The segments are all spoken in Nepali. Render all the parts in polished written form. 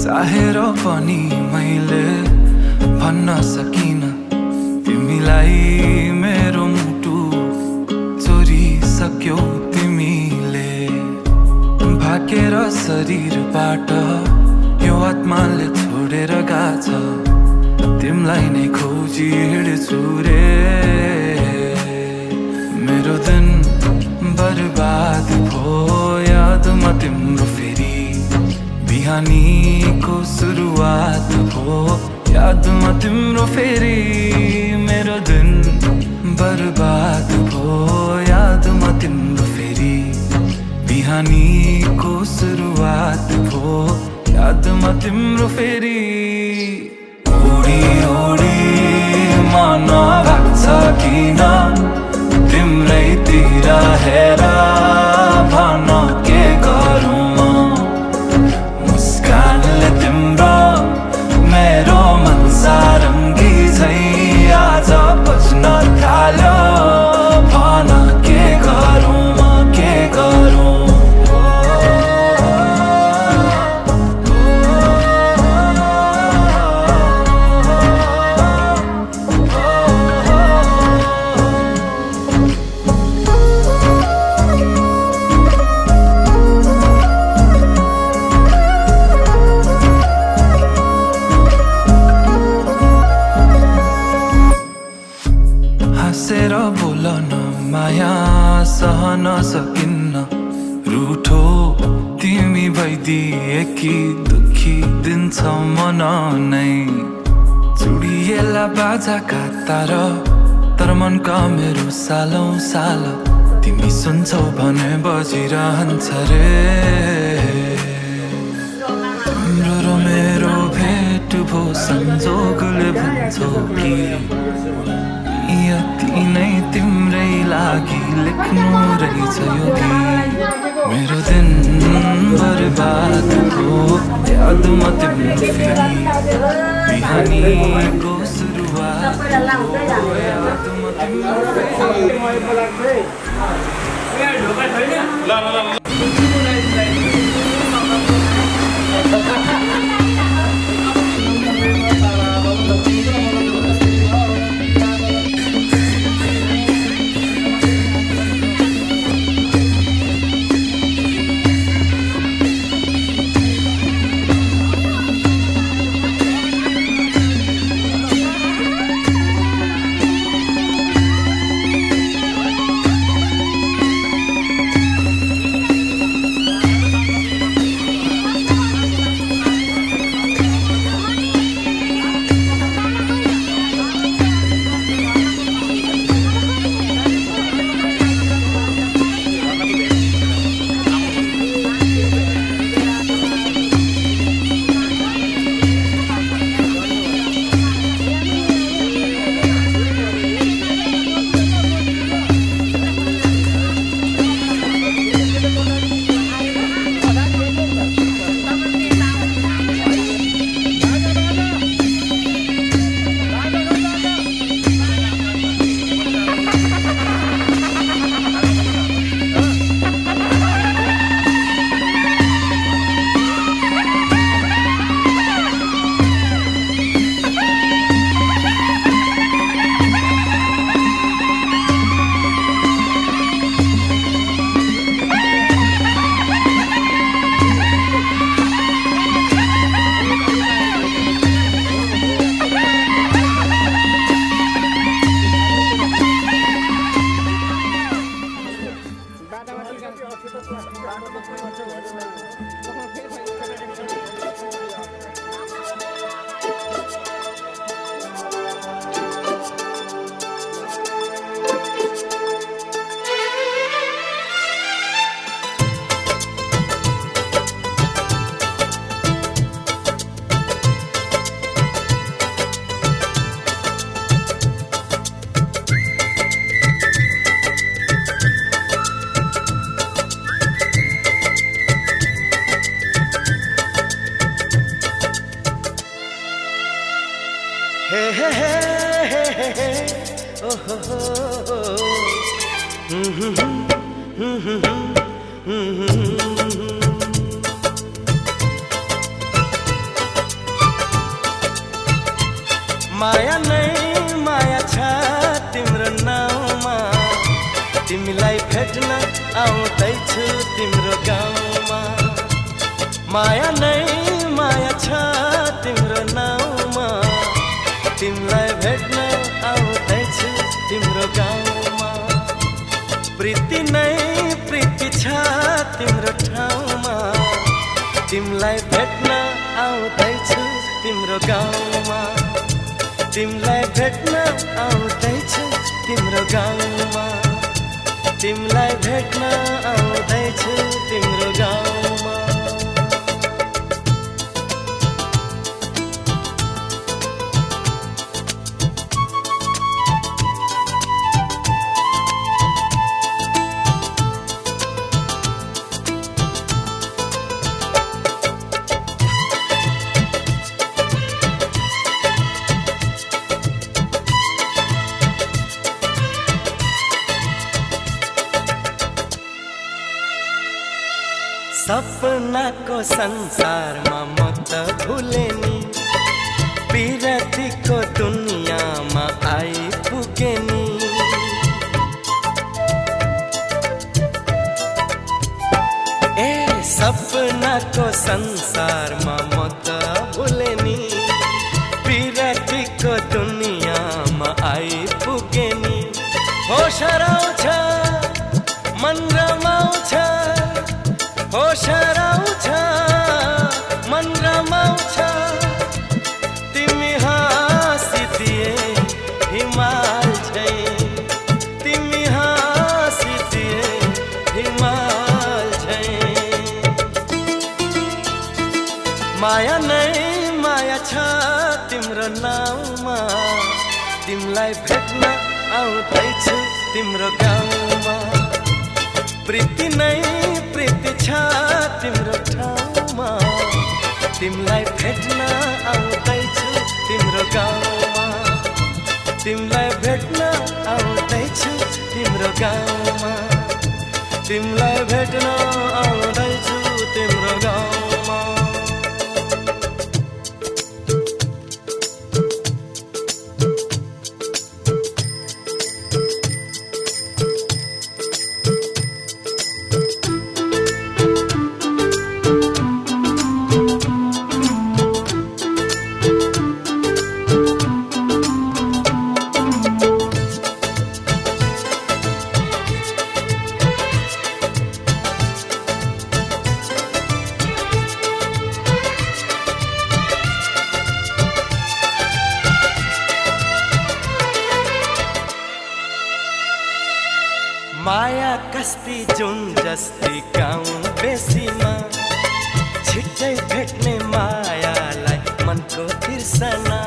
चाहेर पनि मैले भन्न सकिन तिमीलाई तिमीलाई मेरो मुटु चोरिसक्यौ तिमीले भाकेर शरीरबाट यो आत्माले छोडेर गाछ तिमीलाई नै खोजी हिँड्छु रे मेरो दिन बर्बाद भो यादमा तिम्रो फेरि बिहानीको सुरुवात भो यादमा तिम्रो फेरि मेरो दिन बर्बाद भो यादमा तिम्रो फेरि बिहानीको सुरुवात भो यादमा तिम्रो फेरि ओडी ओडी मन भाग्छ किन तिम्रैतिर हेर भन के गरौँ म मुस्कानले तिम्रो मेरो मन सारङ्गी झै आज बज्न थाल्यो भन के गरौँ म के गरौँ हाँसेर बोल न माया सहन सकिन्न रुठो तिमी भइदिए कि दुखी दिन्छ मन नै चुडिएला बाजाका तार तर मनका मेरो सालौं साल तिमी सुन्छौ भने बजिरहन्छ रे तिम्रो र मेरो भेट भो संजोगले भन्छौ कि यति नै तिम्रै लागि लेख्नु रहेछ यो गीत मेरो दिन बर्बाद हो यादमा तिम्रो फेरि बिहानीको सुरुवात हो यादमा तिम्रो फेरि माया नै माया छ तिम्रो नाउँमा तिमीलाई भेट्न आउँदैछु तिम्रो गाउँमा माया नै माया छ तिम्रो नाउँमा तिमीलाई भेट्न आउँदैछु तिम्रो गाउँमा प्रीति नै प्रीति छ तिम्रो ठाउँमा तिमीलाई भेट्न आउँदैछु तिम्रो गाउँमा तिमीलाई भेट्न आउँदैछु तिम्रो गाउँमा तिमीलाई भेट्न आउँदैछु तिम्रो गाउँमा सपनाको संसारमा म त भुले नि पिरतीको दुनियाँमा आइपुगे नि ए सपनाको संसारमा म त भुले नि पिरतीको दुनियाँमा आइपुगे नि होस हराउँछ मन रमाउँछ होस हराउँछ मन रमाउँछ तिमी हाँसिदिए हिमाल झैं तिमी हाँसिदिए हिमाल झैं माया नै माया छ तिम्रो नाउँमा तिमीलाई भेट्न आउँदैछु तिम्रो गाउँमा प्रीति नै प्रीति छ तिम्रो ठाउँमा तिमीलाई भेट्न आउँदैछु तिम्रो गाउँमा तिमीलाई भेट्न आउँदैछु तिम्रो गाउँमा तिमीलाई भेट्न आउँदैछु तिम्रो गाउँमा माया कस्ती जुन जस्ती गाउँ बेसीमा छिट्टै भेट्ने मायालाई मनको तिर्सना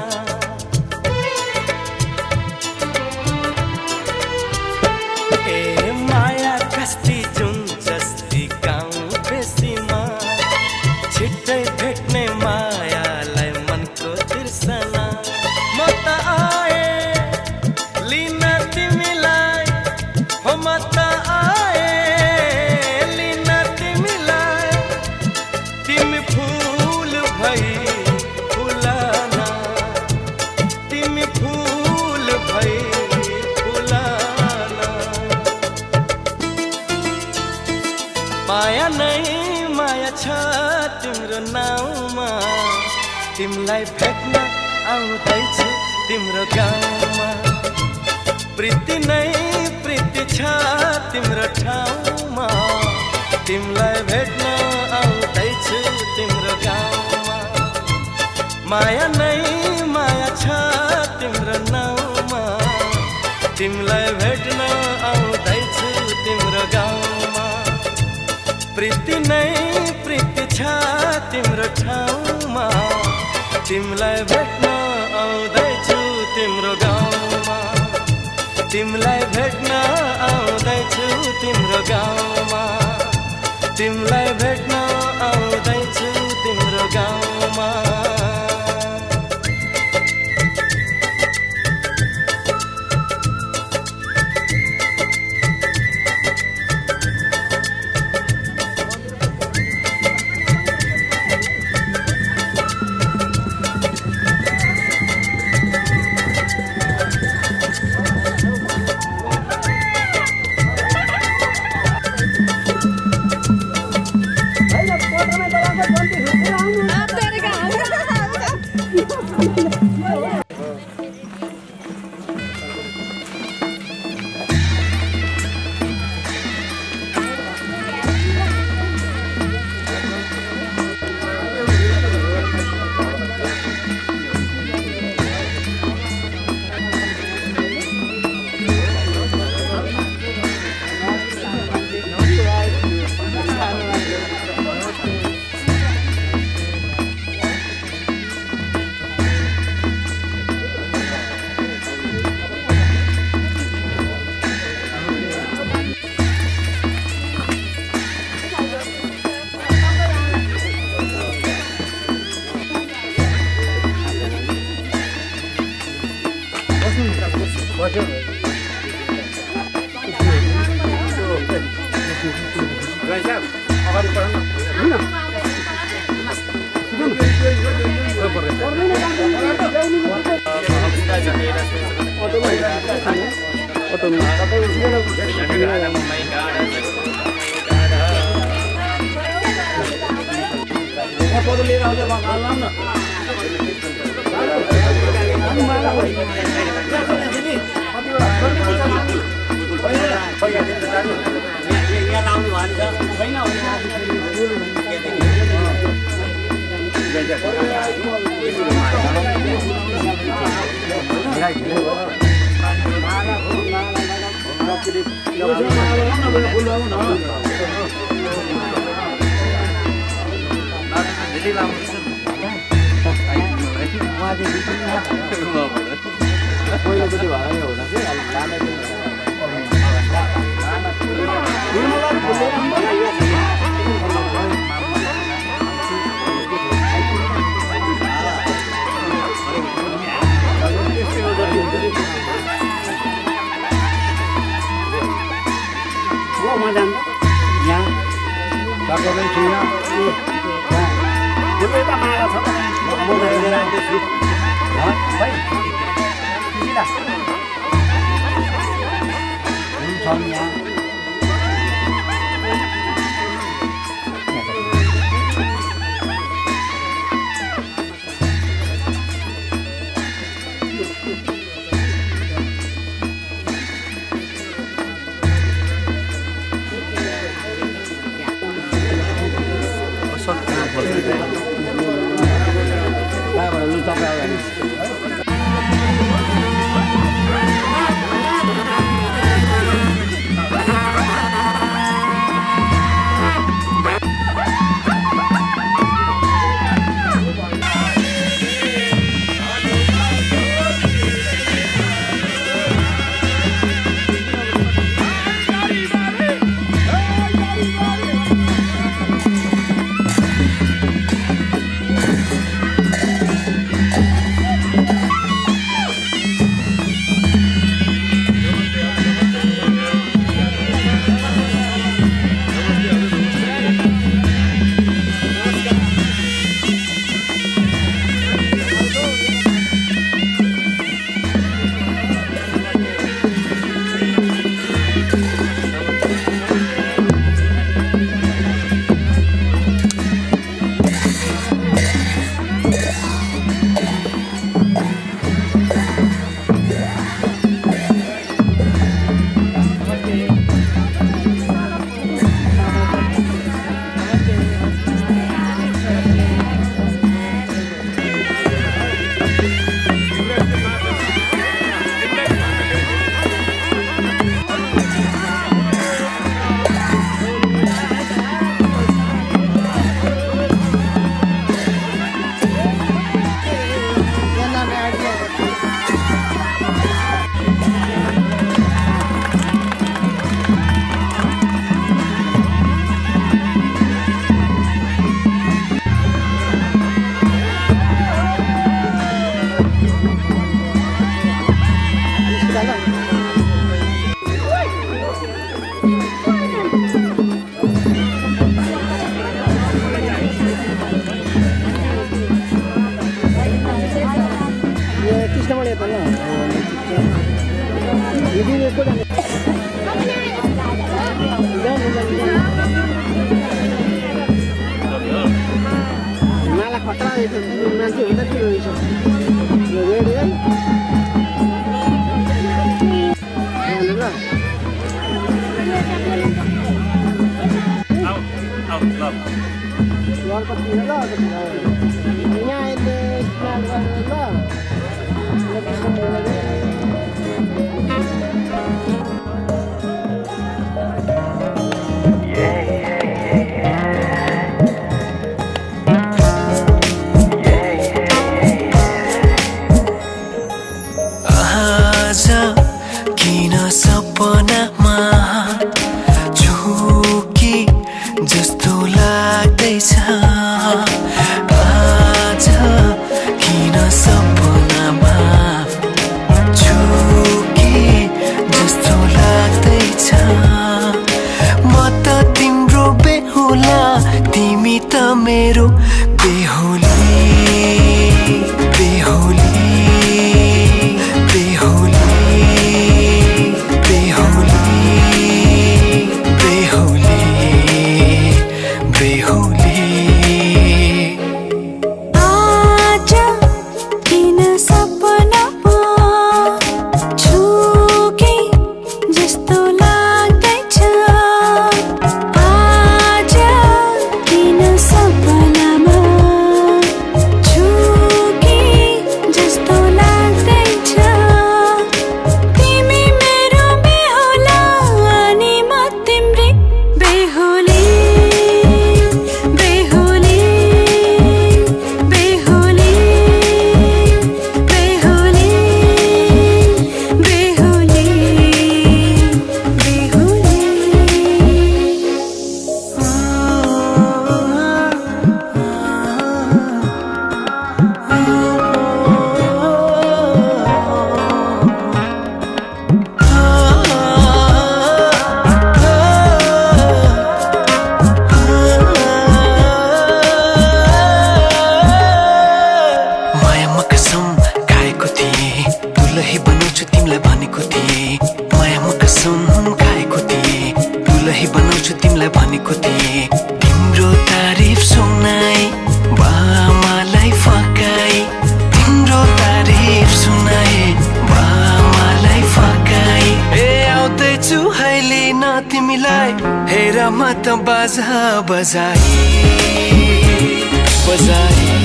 ए माया कस्ती जुन जस्ती गाउँ बेसीमा छिट्टै भेट्ने मायालाई मनको तिर्सना म त आए लिन तिमीलाई हो म त आए लिन तिमीलाई तिमी फूल भई फुलना तिमी फूल भई फुलना माया नै माया छ तिम्रो नाउँमा तिमीलाई भेट्न आउँदैछु तिम्रो गाउँमा प्रीति नै प्रीति छ तिम्रो ठाउँमा तिमीलाई भेट्न आउँदैछु तिम्रो गाउँमा माया नै माया छ तिम्रो नाउँमा तिमीलाई भेट्न आउँदैछु तिम्रो गाउँमा प्रीति नै प्रीति छ तिम्रो ठाउँमा तिमीलाई भेट्न आउँदैछु तिम्रो गाउँमा तिमीलाई भेट्न आउँदैछु तिम्रो गाउँमा तिमीलाई भेट्न आउँदैछु तिम्रो गाउँमा सपनामा झुकी बनाउँछु तिमीलाई भनेको थिएँ मायामा कसम खाएको थिएँ दुलही बनाउँछु तिमीलाई भनेको थिएँ तिम्रो तारिफ सुनाई बामालाई फकाई तिम्रो तारिफ सुनाई बामालाई फकाई ए आउँदैछु अहिले न तिमीलाई हेर म त बाजा बजाई बजाई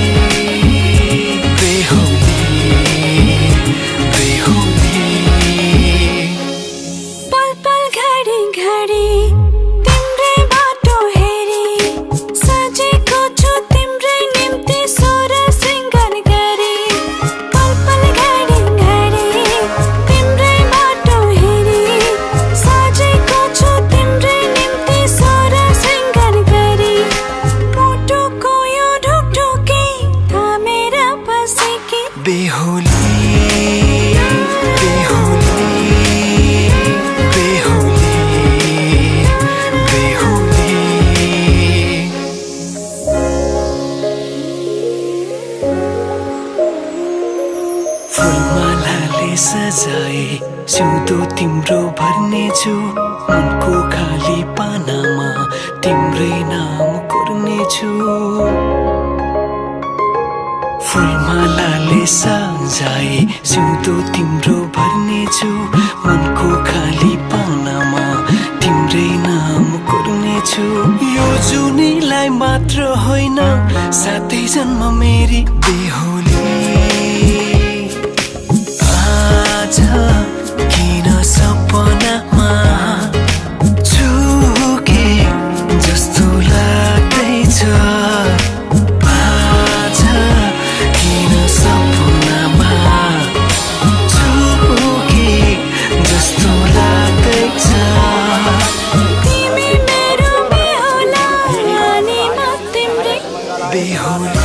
सजाए सिउँदो तिम्रो भर्नेछु मनको खाली पानामा तिम्रै नाम कोर्नेछु फुलमालाले सजाए सिउँदो तिम्रो भर्नेछु मनको खाली पानामा तिम्रै नाम कोर्नेछु यो जुनीलाई मात्र होइन साथै जन्म मेरी बेहोली किन सपनामा झुके जस्तो लाग्दैछ आज किन सपनामा झुके जस्तो लाग्दैछ तिमी मेरो बेहुला अनि म तिम्रै बेहुला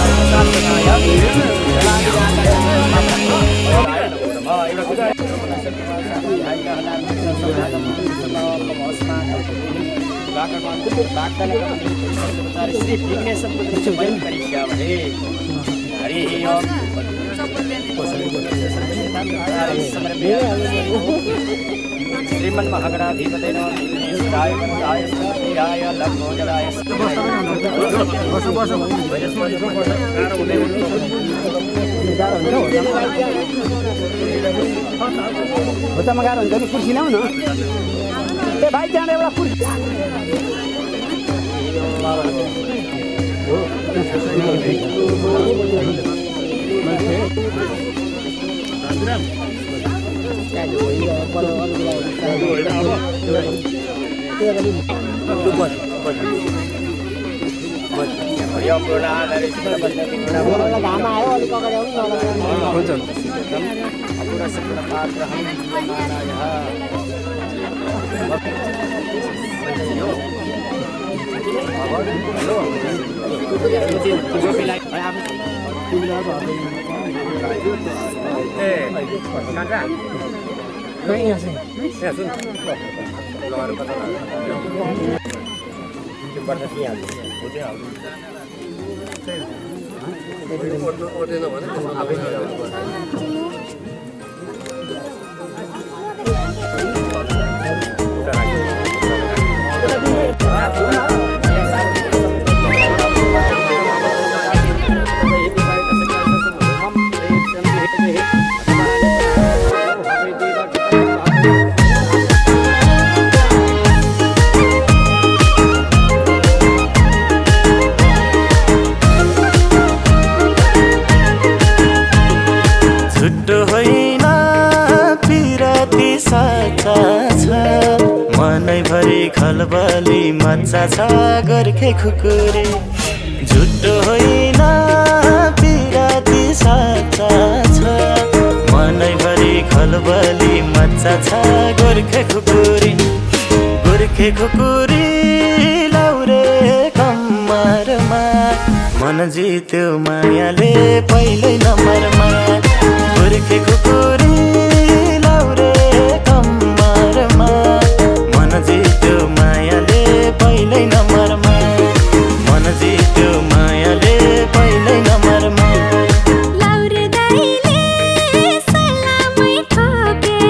श्रीमन्महागणाधिपते नमः विघ्नेश्वराय गणपतये स्तुत्याय लग्नोदयाय होटामा गाह्रो हुन्छ नि कुर्सी ल्याउ न ए भाइ त्यहाँ एउटा कुर्सी घाम आयो अलिक अगाडि आउनु मनैभरि खलबली मच्चा छ गोर्खे खुकुरी झुटो होइन पिराती साचा छ मनैभरि खलबली मच्चा छ गोर्खे खुकुरी लाउरे कम्मरमा मन जित्यो मायाले पहिल्यै नम्बरमा गोर्खे खुकुरी लाउरे कम्मरमा मन जित्यो मायाले पहिल्यै नम्बरमा मन जित्यो मायाले पहिल्यै नम्बरमा लाउरे दाइले सलामै ठोके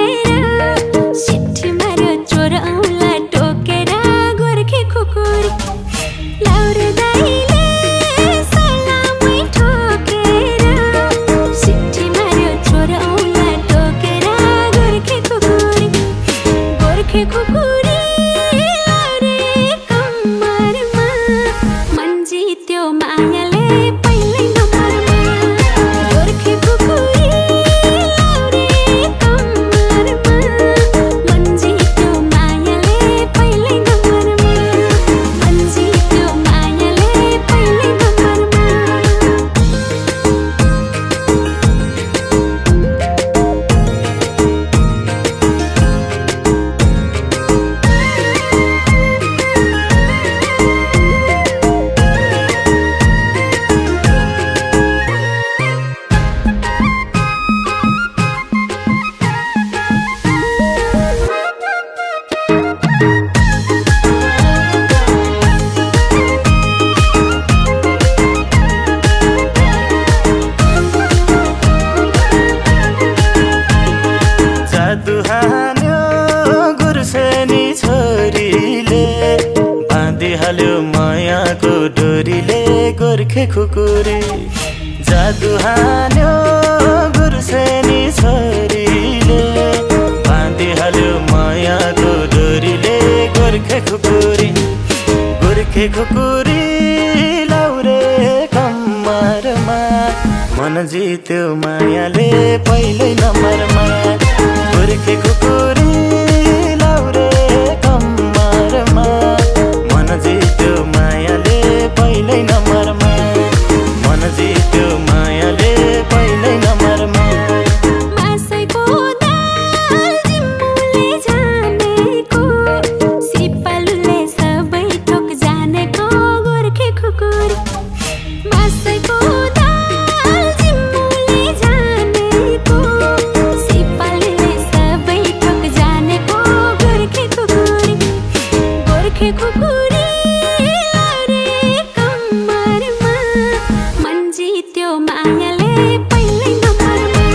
जादु हान्यो गुर्सेनी छोरीले बाँधिहाल्यो मायाको डोरीले गोर्खे खुकुरी जादु हान्यो गुर्सेनी छोरीले बाँधिहाल्यो मायाको डोरीले गोर्खे खुकुरी लाउरे कम्मरमा मन जित्यो मायाले पहिल्यै नम्बरमा गोर्खे खुकुरी लाउरे कम्मरमा मन जित्यो मायाले पहिल्यै नम्बरमा मन जित्यो मायाले पहिल्यै नम्बरमा मासैको दाल जिम्बुले जानेको सिपालुले सबै ठोक जानेको गोर्खे खुकुरी मासैको दाल जिम्बुले जानेको सिपालुले सबै ठोक जानेको गोर्खे खुकुरी लाउरे कम्मरमा मन जित्यो मायाले पहिल्यै नम्बरमा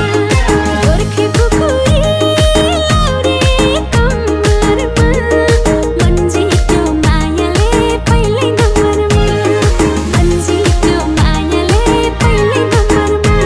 गोर्खे खुकुरी लाउरे कम्मरमा मन जित्यो मायाले पहिल्यै नम्बरमा मन जित्यो मायाले पहिल्यै नम्बरमा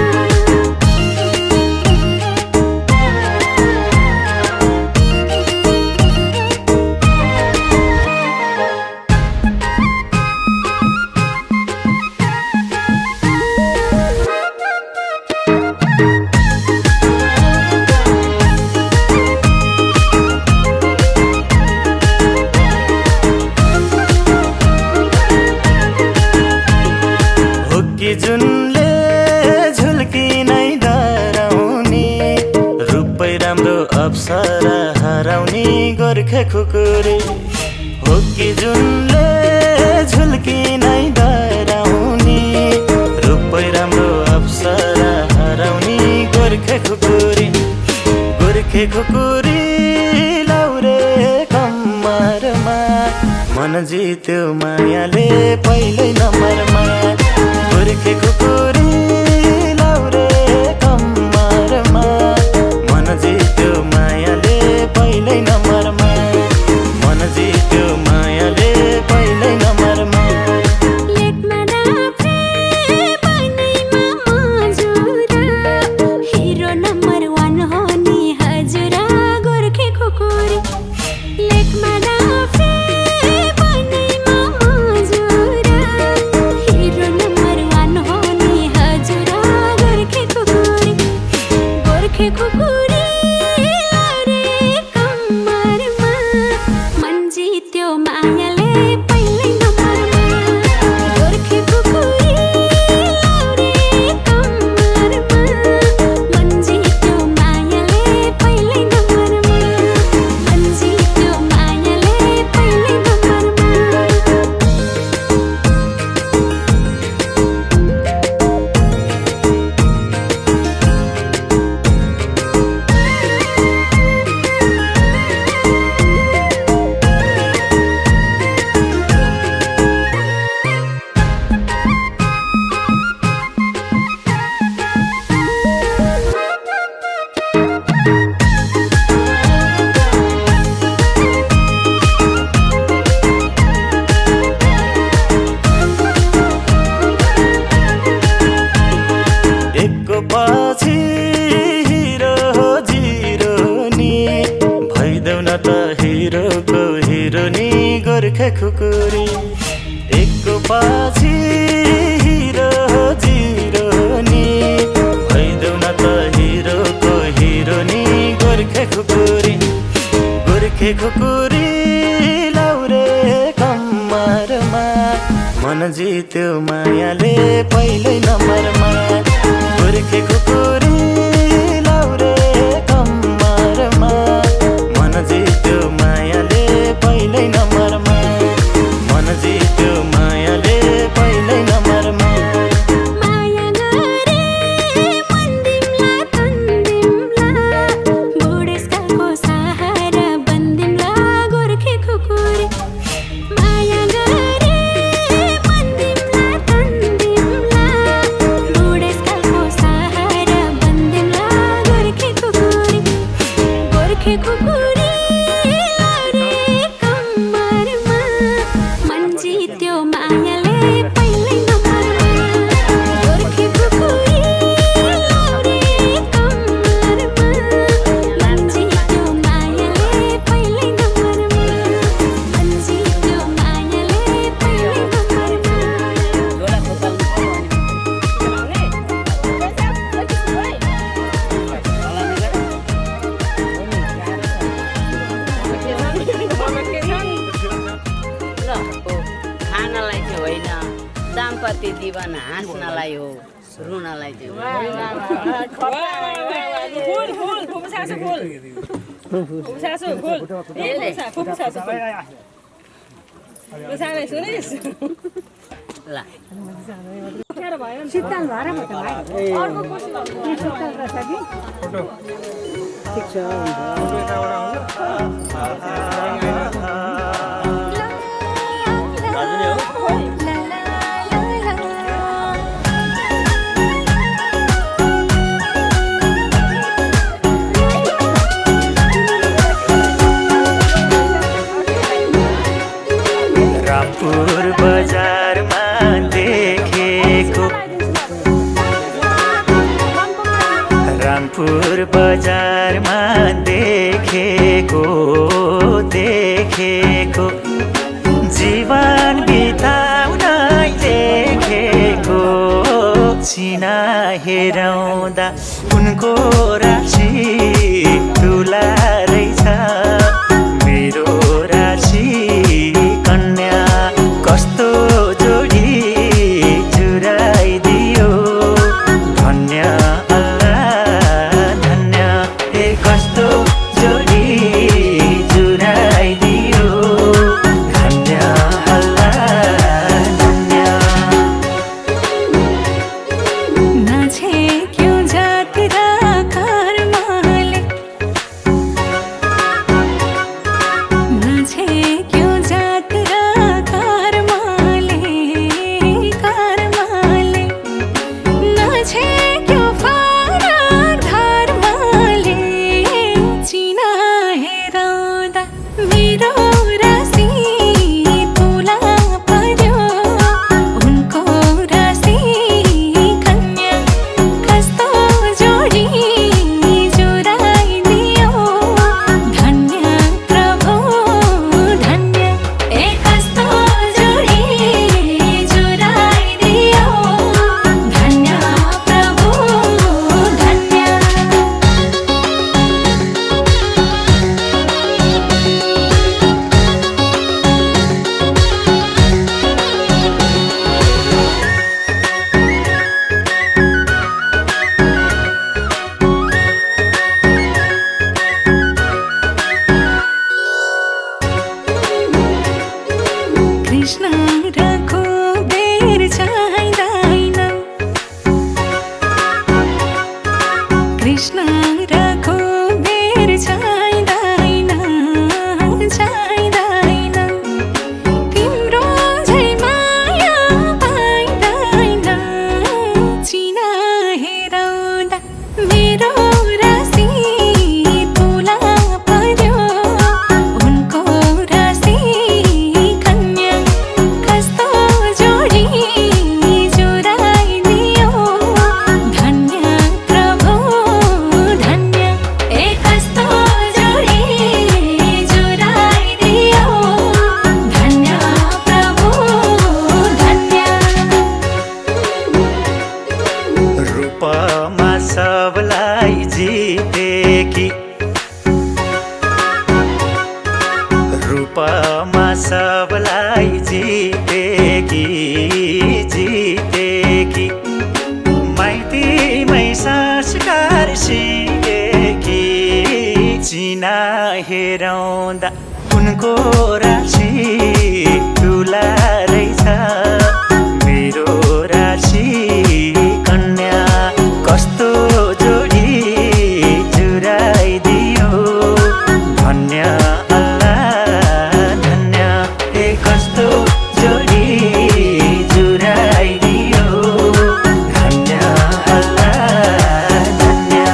कि जुनले झुल्की नै डराउने रूपै राम्रो अप्सरा हराउने गोर्खे खुकुरी हो कि जुनले झुल्की नै डराउने रूपै राम्रो अप्सरा हराउने गोर्खे खुकुरी लाउरे कम्मरमा मन जित्यो मायाले पहिल्यै नम्बरमा गोर्खे खुकुरी लाउरे कम्मरमा मन जित्यो मायाले पहिल्यै नम्बरमा मन जित्यो मायाले पहिल्यै नम्बरमा लेखमा डाँफे बनैमा मजुरा हिरो नम्बर 1 हो नि हजुरा गोर्खे खुकुरी लेखमा डाँफे बनैमा मजुरा हिरो नम्बर 1 हो नि हजुरा गोर्खे खुकुरी लाउरे कम्मरमा मन जित्यो मायाले पहिल्यै नम्बरमा गोर्खे खुकुरी लाउरे कम्मरमा मन जित्यो मायाले पहिल्यै नम्बरमा मन जित्यो मायाले पहिल्यै नम्बरमा एकको पछि हिरो हो जिरो नि भइदेऊ न त हिरोको हिरो नि गोर्खे खुकुरी एकको पछि हिरो हो जिरो नि भइदेऊ न त हिरोको हिरो नि गोर्खे खुकुरी लाउरे कम्मरमा मन जित्यो मायाले पहिल्यै नम्बरमा गोर्खे खुकुरी लाउरे कम्मरमा मन जित्यो मायाले पहिल्यै नम्बरमा मन जित्यो मायाले पहिल्यै नम्बरमा माया गरे मन दिम्ला तन्दिम्ला बुढेसकालको सहारा बन्दिम्ला गोर्खे खुकुरी माया गरे मन दिम्ला तन्दिम्ला बुढेसकालको सहारा गोर्खे खुकुरी लाउरे कम्मरमा मन जित्यो मायाले पहिल्यै नम्बरमा गोर्खे खुकुरी लाउरे कम्मरमा मन जित्यो मायाले पहिल्यै नम्बरमा मन जित्यो मायाले पहिल्यै खानलाई चाहिँ होइन दाम्पत्य जीवन हाँस्नलाई हो रुनलाई चाहिँ ल शीतल भएर म त भाइ अर्को शीतल रहेछ कि ठिक छ रामपुर बजारमा देखेको रामपुर बजारमा देखेको जीवन बिताउन देखेको चिना हेराउँदा उनको राशि ठुला रहेछ मेरो राशि कन्या कस्तो जोडी जुराइदियो धन्य अल्लाह धन्य कस्तो जोडी जुराइदियो धन्य अल्लाह धन्य नछेक्यो जात र कर्मले नछेक्यो जात र कर्मले नछेक्यो फरक धर्मले चिना हेराउँदा मेरो राशि तुला पर्यो उनको राशि कन्या कस्तो जोडी जुराइदियो धन्य प्रभु धन्य कस्तो जोडी जुराइदियो धन्य प्रभु धन्य कृष्ण रको बेर चाहिँदैन कृष्ण रको बेर चाहिँदैन तिम्रो झै माया पाइँदैन चिना हेराउँदा मेरो राशि तुला पर्यो उनको राशि कन्या कस्तो जोडी जुराइदियो धन्य प्रभु धन्य कस्तो जोडी जुराइदियो धन्य प्रभु धन्य रूपमा सबलाई जितेकी रूपमा सबलाई जितेकी माइतीमै संस्कार सिकेकी चिना हेराउँदा उनको राशि ठुला रहेछ मेरो राशि कन्या कस्तो जोडी जुराइदियो धन्य अल्लाह धन्य कस्तो जोडी जुराइदियो धन्य अल्लाह धन्य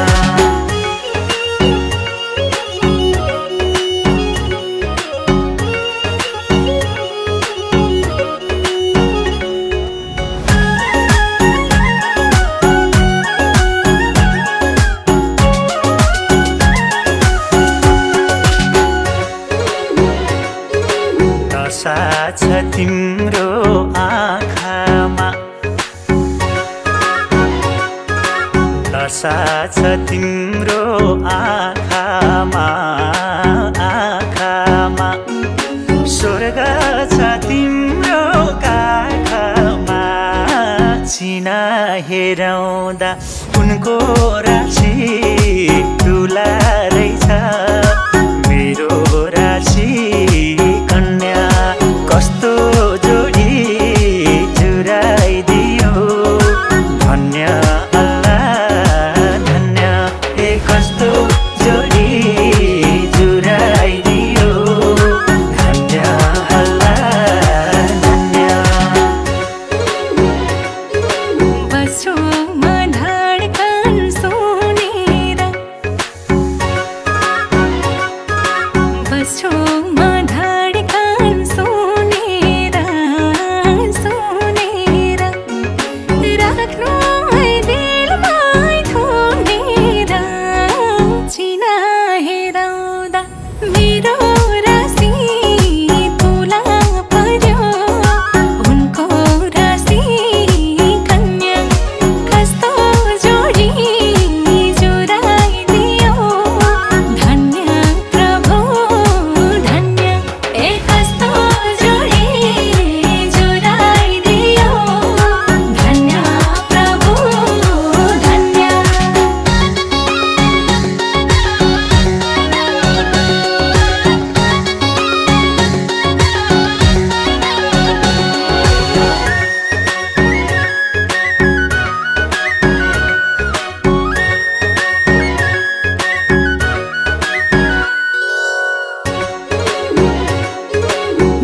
छ तिम्रो आँखामा नशा छ तिम्रो आँखामा आँखामा स्वर्ग छ तिम्रो काखमा चिना हेराउँदा उनको राशि तुला रहेछ मेरो राशि कन्या कस्तो जोडी जुराइदियो धन्य अल्लाह धन्य ए कस्तो जोडी जुराइदियो धन्य अल्लाह धन्य बस्छु म धड्कन सुनेर बस्छु म धड्कन सुनेर सुनेर राख्नु है दिलमा थुनेर चिना हेराउँदा मेरो राशि तुला पर्यो उनको राशि कन्या कस्तो जोडी जुराइदियो धन्य प्रभु धन्य ए कस्तो जोडी जुराइदियो धन्य प्रभु धन्य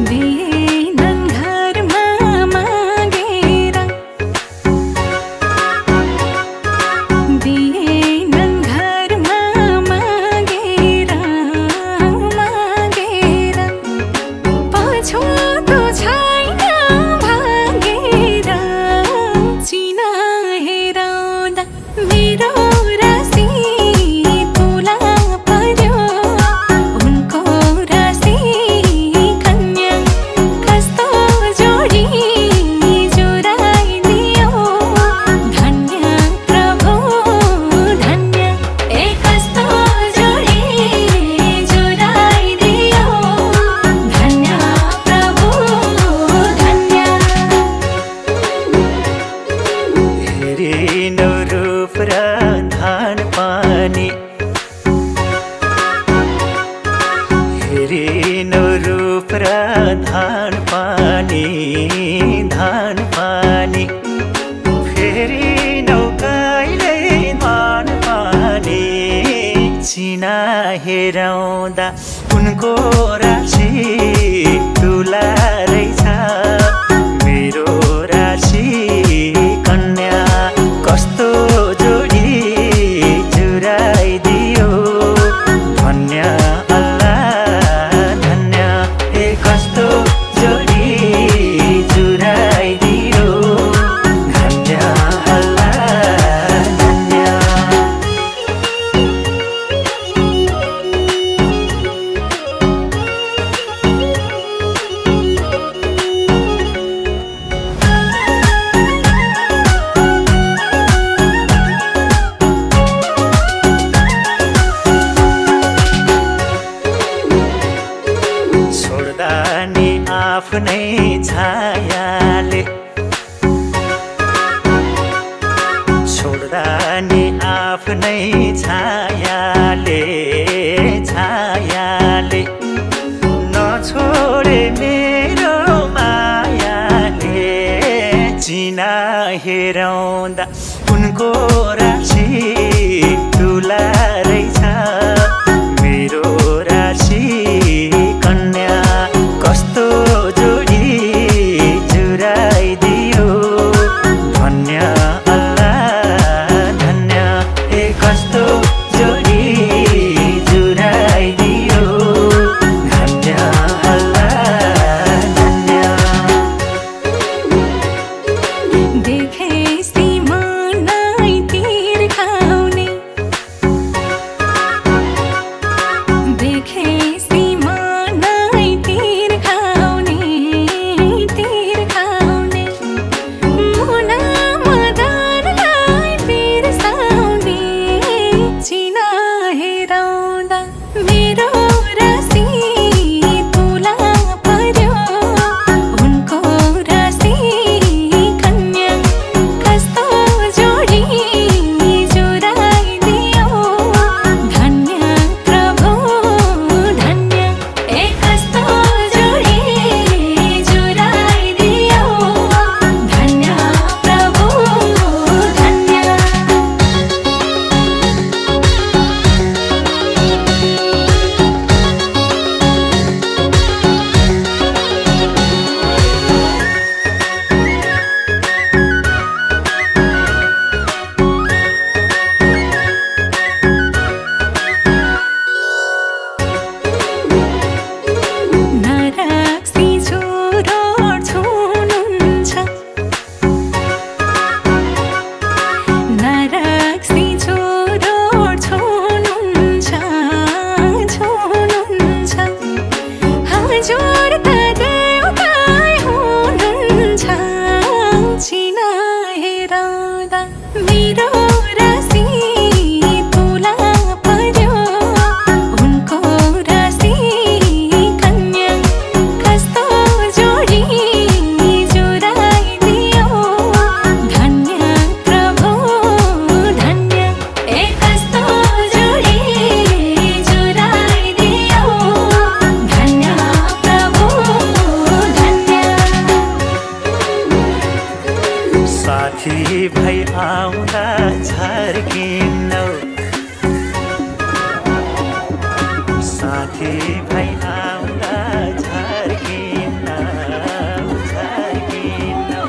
दिएनन् घरमा मागेर दिएनन् घरमा मागेर मागेर पछुतो छैन भागेर चिना हेराउँदा मेरो राशि तुला पर्यो उनको राशि कन्या कस्तो जोडी जुराइदियो धन्य प्रभु धन्य ए कस्तो जोडी जुराइदियो धन्य प्रभु धन्य हेरिनो रूप र धान पानी हेरिनो रूप र धान पानी फेरिनो कहिल्यै मान पानी चिना हेराउँदा उनको राशि तुला रहेछ मेरो राशि कन्या कस्तो जोडी जुराइदियो धन्य अल्लाह धन्य ए कस्तो जोडी जुराइदियो धन्य अल्लाह धन्य छोड्दा नि आफ्नै छायाले छोड्दा नि आफ्नै छायाले छायाले नछोडे मेरो मायाले चिना हेराउँदा उनको राशि तुला रहेछ मेरो राशि कन्या कस्तो जोडी जुराइदियो धन्य अल्लाह धन्य ए कस्तो जोडी जुराइदियो जोड्दा देउताई हुनुहुन्छ चिना हेराउँदा मेरो राशि तुला पर्यो उनको राशि कन्या कस्तो जोडी जुराइदियो धन्य प्रभु धन्य ए कस्तो जोडी जुराइदियो धन्य प्रभु धन्य साथी भाइ आउँदा झर्किन्नौ साथी भाइ आउँदा झर्किन्नौ झर्किन्नौ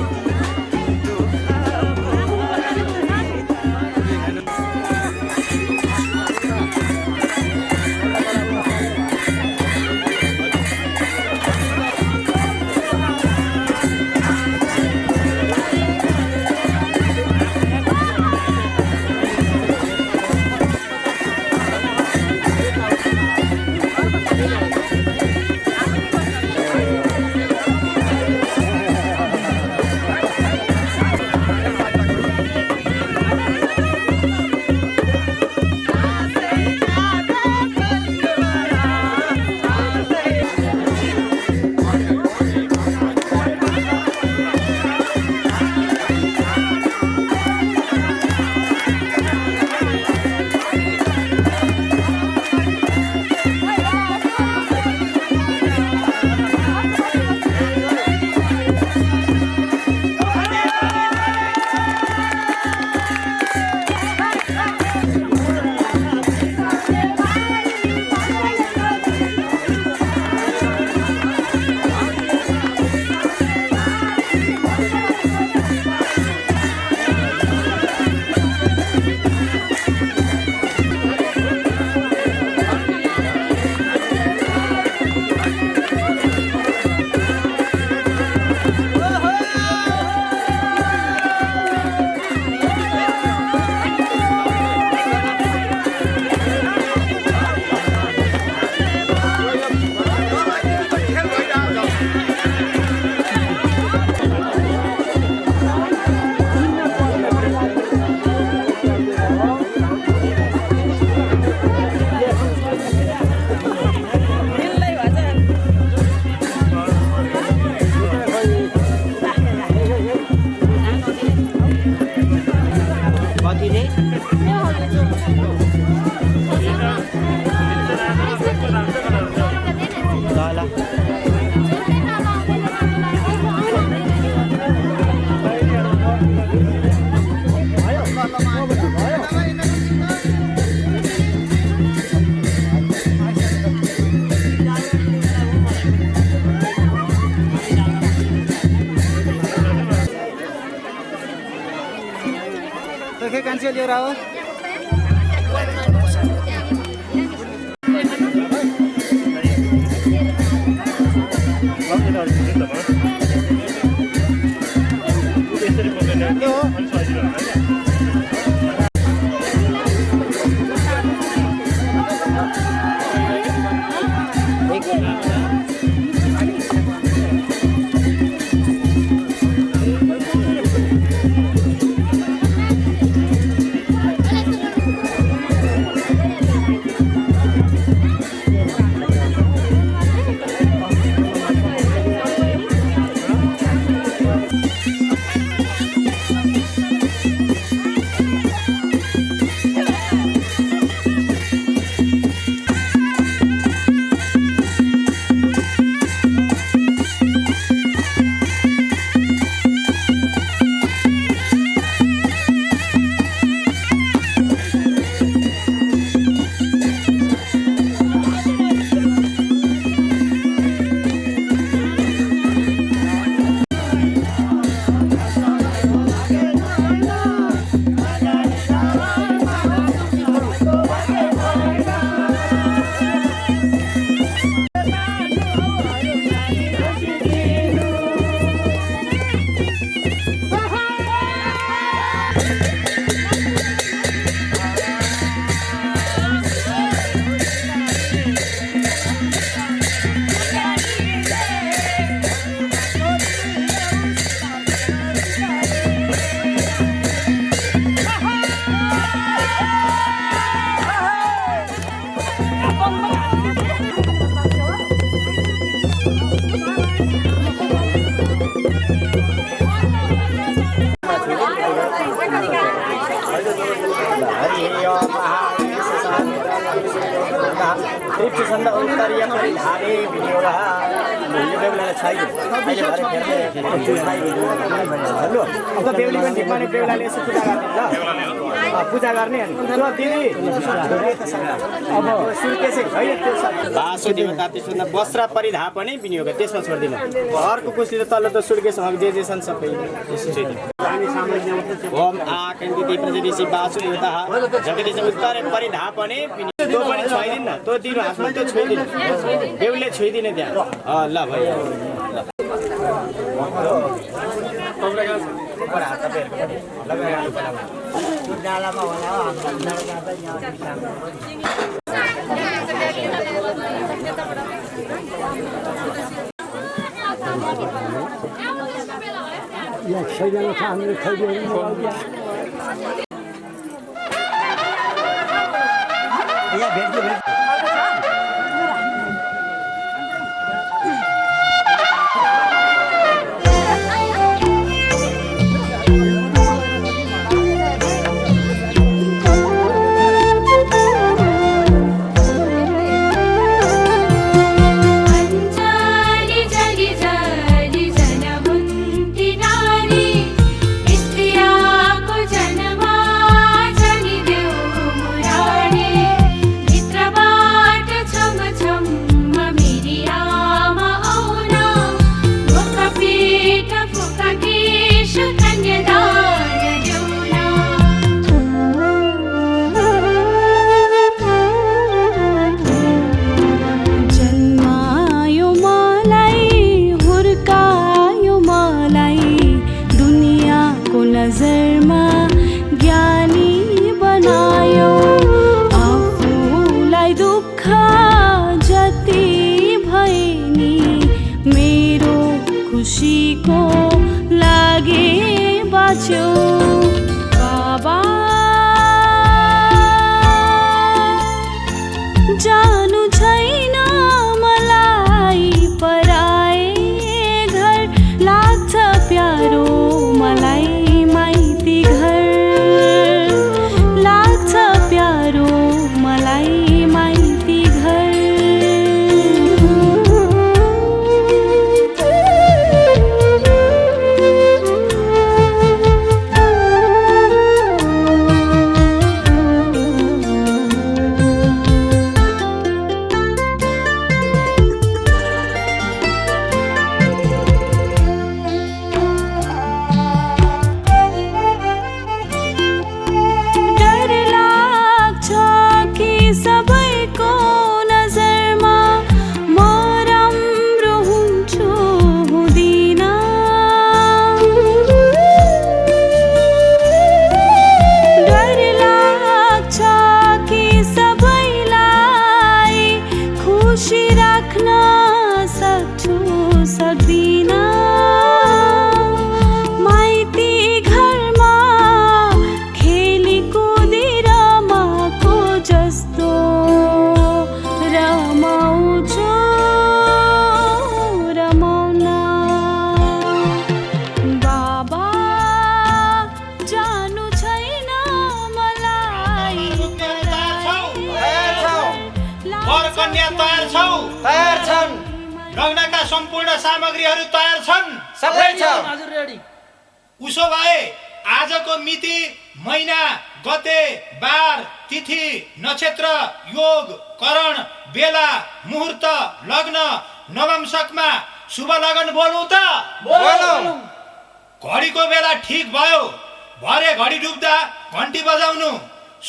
देखे कान्छे लिएर आओ उत्तरीय परिधाने विनियोगः यो बेहुलालाई छैन अहिले भरे हेर्नु अब बेहुली पनि ठिकमाने बेहुलाले यसो पूजा गर्ने ल पूजा गर्ने अनि ल दिदी अब सुर्केसे छैन त्यो बासु देवता त्यसमा वस्त्र परिधा पनि विनियोग त्यसमा छोड्दिनु घरको कुसले तल्लो त सुर्केस हक जे छन् सबै ओम आकन्ति प्रजदिसी बासु देवता जगदीश उत्तर परिधा पनि त्यो पनि छोइदिन न त्यो दिनु हातमा त्यो छोइदिनु बेहुले छोइदिने त्यहाँ ल भयो डालामा होला खुशीको लागे बाँच्यो बाबा जानु छैन मलाई पराए घर लाग्छ प्यारो मलाई माइती घर लाग्छ प्यारो मलाई माइती घर सम्पूर्ण सामग्रीहरू तयार छन् सबै छ हजुर रेडी उसो भए आजको मिति महिना गते बार तिथि नक्षत्र योग करण बेला मुहूर्त लग्न नवंशकमा शुभ लगन बोलौ त बोलौ घडीको बेला ठीक भयो भरे घडी डुब्दा घण्टी बजाउनु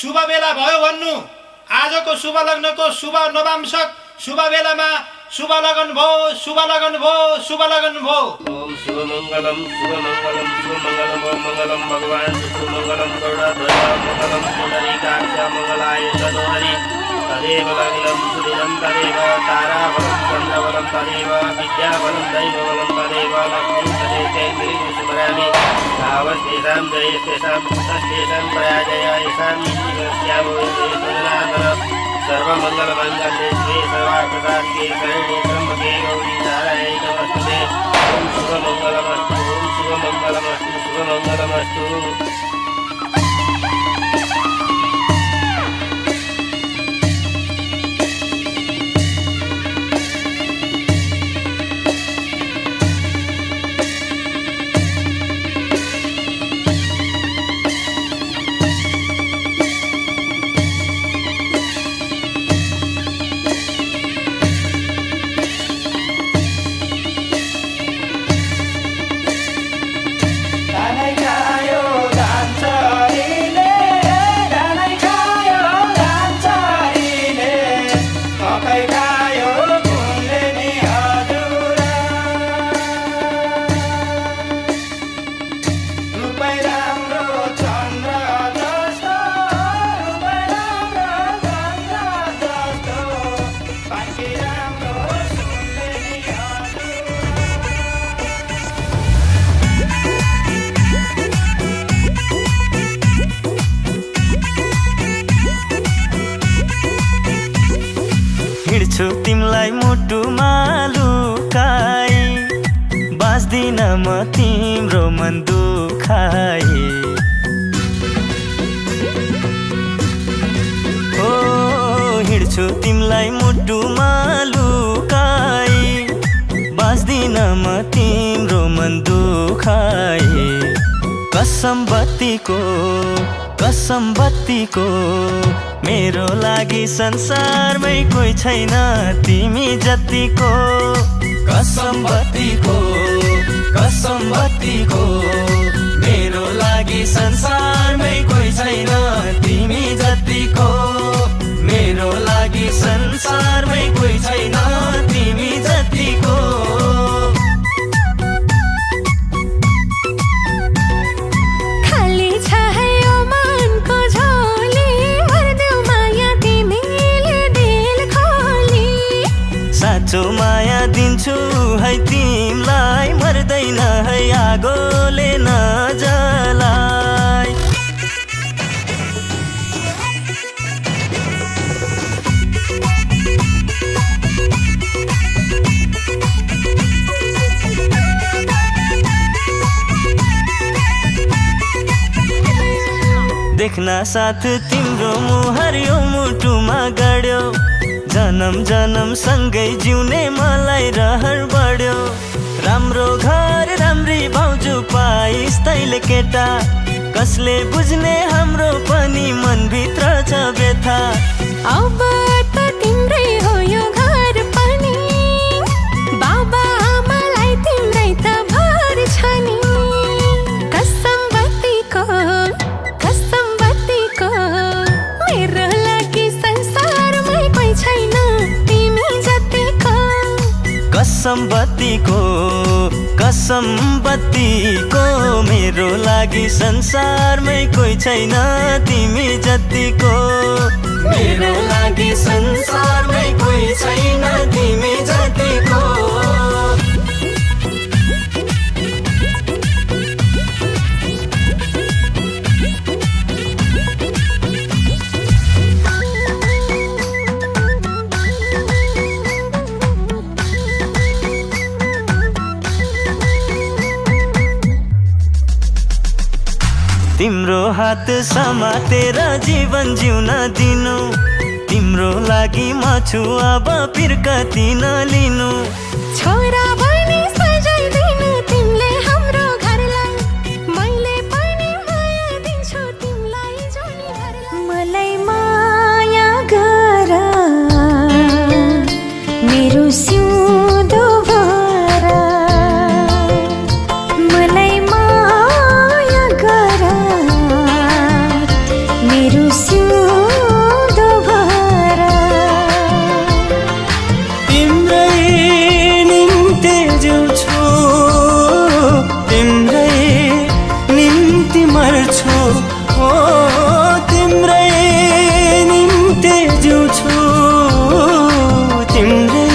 शुभ बेला भयो भन्नु आजको शुभ लग्नको शुभ नवंशक शुभ बेलामा शुभ लगन भो शुभ लगन भो शुभ लगन भो ओम शुभ मंगलम मंगलम भगवान शुभ मंगलम गरुड़ध्वज मंगलम पुंडरीकाक्ष मंगलाय तनोहरि तदेव लग्नं सुदिनं तदेव ताराबलं चन्द्रबलं तदेव विद्याबलं दैवबलं तदेव लक्ष्मीं तदेव स्मरामि तावस्तेषां जयस्तेषां पुष्टेषां पराजय येषां नित्यस्यामो सर्वमंगलमांगल्ये शिवे सर्वार्थसाधिके शरण्ये त्र्यंबके गौरी नारायणी नमस्ते ओम शुभमंगलमस्तु शुभमंगलमस्तु हिँड्छु तिमलाई मुटुमा लुकाई बाँच्दिन म तिम्रो मन दुखाई हो हिँड्छु तिमलाई मुटुमा लुकाई बाँच्दिन म तिम्रो मन दुखाई कसम बत्तीको मेरो लागि संसारमै कोही छैन तिमी जतिको कसम बत्तीको मेरो लागि संसारमै कोही छैन तिमी जतिको मेरो लागि संसारमै कोही छैन तिमी जतिको साँचो माया दिन्छु है तिमलाई मर्दैन है आगोले नजलाई देख्न साथ तिम्रो मुहार यो मुटुमा गड्यो जन्म जन्म सँगै जिउने मलाई रहर बढ्यो राम्रो घर राम्री भाउजू पाइस् तैले केटा कसले बुझ्ने हाम्रो पनि मनभित्र छ व्यथा अब त तिम्रै हो यो घर पनि बाबा आमालाई तिम्रै त भर छ नि कसम बत्तीको मेरो लागि संसारमै कोही छैन तिमी जतिको कसम बत्तीको मेरो लागि संसारमै कोही छैन तिमी जतिको मेरो लागि संसारमै कोही छैन तिमी जतिको तिम्रो हात समातेर जीवन जिउन दिनु तिम्रो लागि म छु अब फिर्कती नलिनु छोरा बनी सजाइदिनु तिमीले हाम्रो घरलाई मैले पनि माया दिन्छु तिमीलाई जोनी घरलाई मलाई माया गर मेरो सिउँदो भर मलाई माया गर मेरो सिउँदो भर तिम्रै निम्ति जिउँछु तिम्रै निम्ति मर्छु हो तिम्रै निम्ति जिउँछु तिम्रै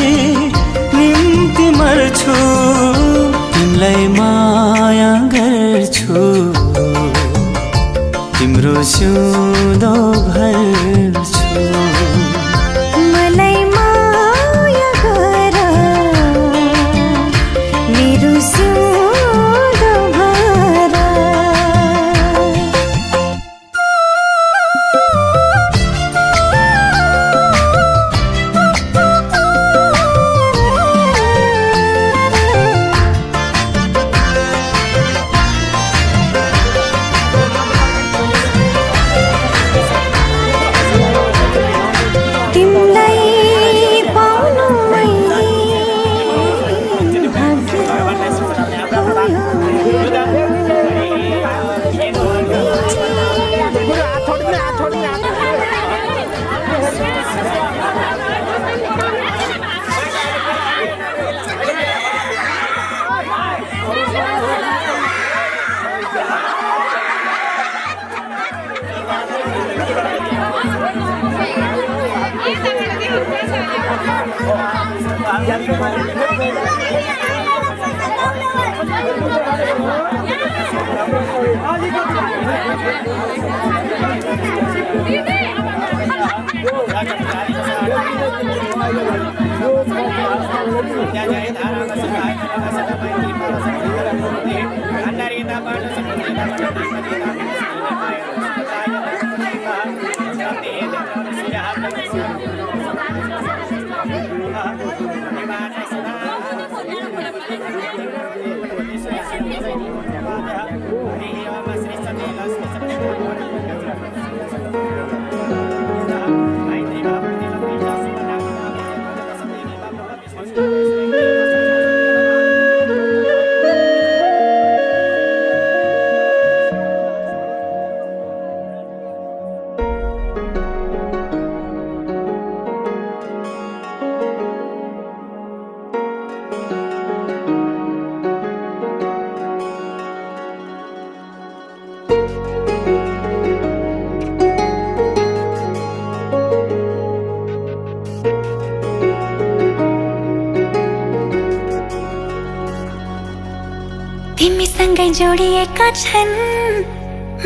तिमीसँगै जोडिएका छन्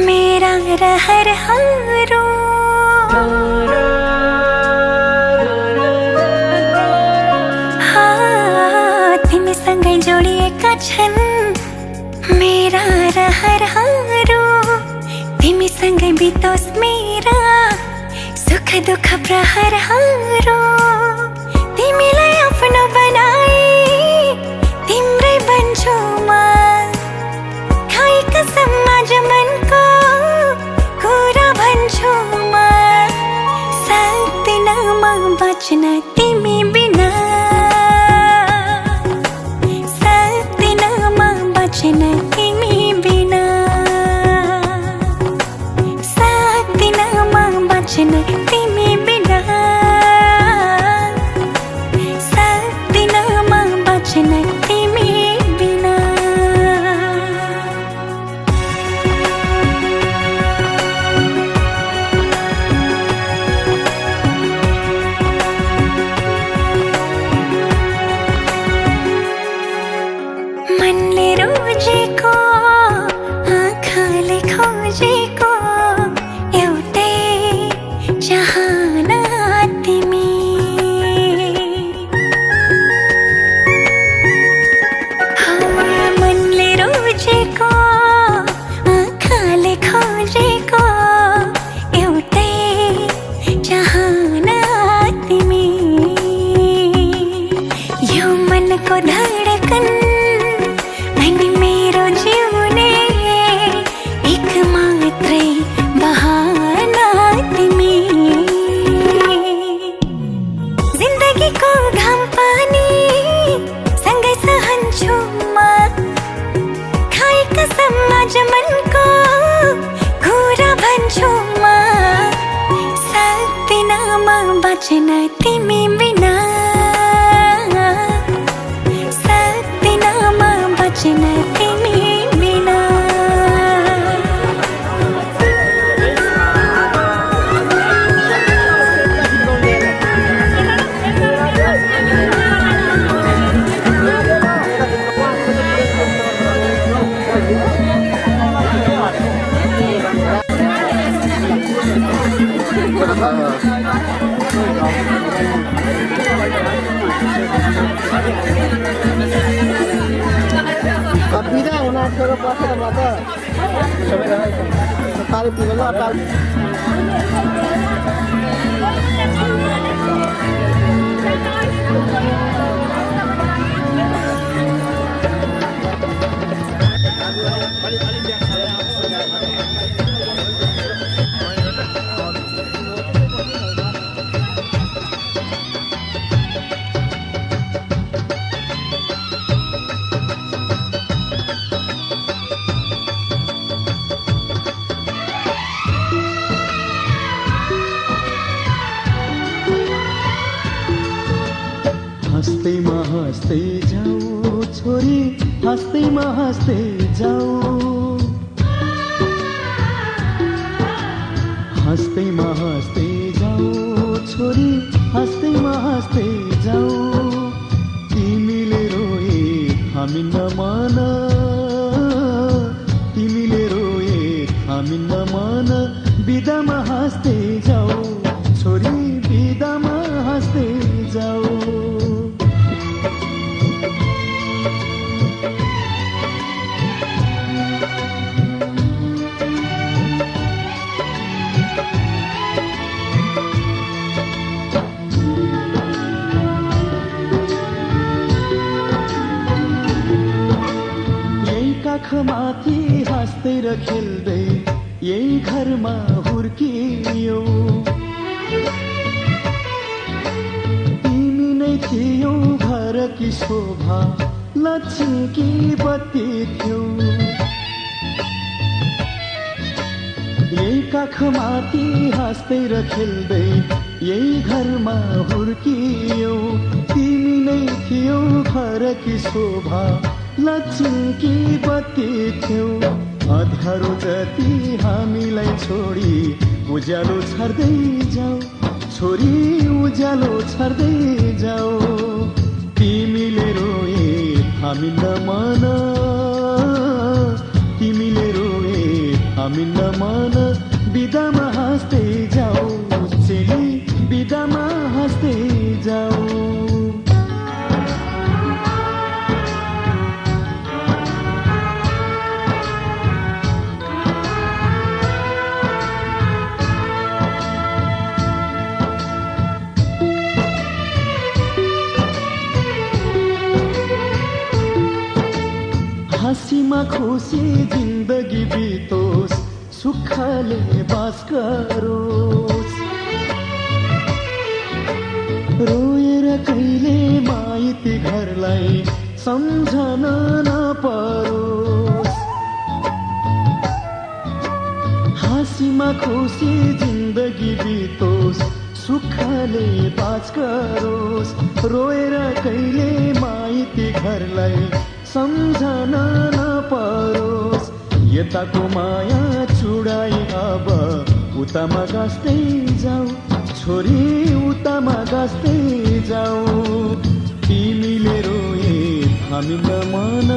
मेरा रहरहरू तिमीसँगै जोडिएका छन् मेरा रहरहरू तिमीसँगै बितोस् मेरा सुख दुःख प्रहरहरू तिमीलाई आफ्नो बनाए तिम्रै बन्छु म समाज मनको कुरा भन्छु म सक्दिन म बच्न तिमी बिना सक्दिन म बच्न तिमी बिना सक्दिन म बच्न तिमी बिना सक्दिन म बच्न तिमी बिना मनले रोजेको आँखाले खोजेको एउटै चाहना तिमी मनले रोजेको आँखाले खोजेको एउटै चाहना तिमी यो मनको धडकन मेरो जिउने एक मात्रै बहाना तिमी जिन्दगीको घाम पानी सँगै सहन्छु म खाएका समाज मनको कुरा भन्छु म सक्दिन म बच्न तिमी बिना सक्दिन म बच्न तिमी बिना बिदा हुन अप्ठ्यारो बसेर म त पानी पिउनु हँस्दै जाऊ छोरी हँस्दै जाऊ हँस्दै जाऊ छोरी हँस्दै जाऊ थामिन्न मन तिमीले रोए थामिन्न मन बिदामा हाँस्दै जाऊ छोरी बिदामा हाँस्दै जाऊ काखमाथि हाँस्दै र खेल्दै यही घरमा हुर्कियो तिमी नै थियौ घरकी शोभा लक्ष्मीकी बत्ती थियौ यही काखमाथि हाँस्दै र खेल्दै यही घरमा हुर्कियो तिमी नै थियौ घरकी शोभा लक्ष्मीकी बत्ती थियौ अँध्यारो जति हामीलाई छोडी उज्यालो छर्दै जाऊ छोरी उज्यालो छर्दै जाऊ तिमीले रोए थामिन्न मन तिमीले रोए थामिन्न मन बिदामा हाँस्दै जाऊ चेली बिदामा हाँस्दै जाऊ हाँसीमा खुसी जिन्दगी बितोस् सुखले बास गरोस् रोएर कहिले माइती घरलाई सम्झन नपरोस् हाँसीमा खुसी जिन्दगी बितोस् सुखले बास गरोस् रोएर कहिले माइती घरलाई सम्झन नपरोस् यताको माया चुडाई अब उतामा गाँस्दै जाऊ छोरी उतामा गाँस्दै जाऊ तिमीले रोए थामिन्न मन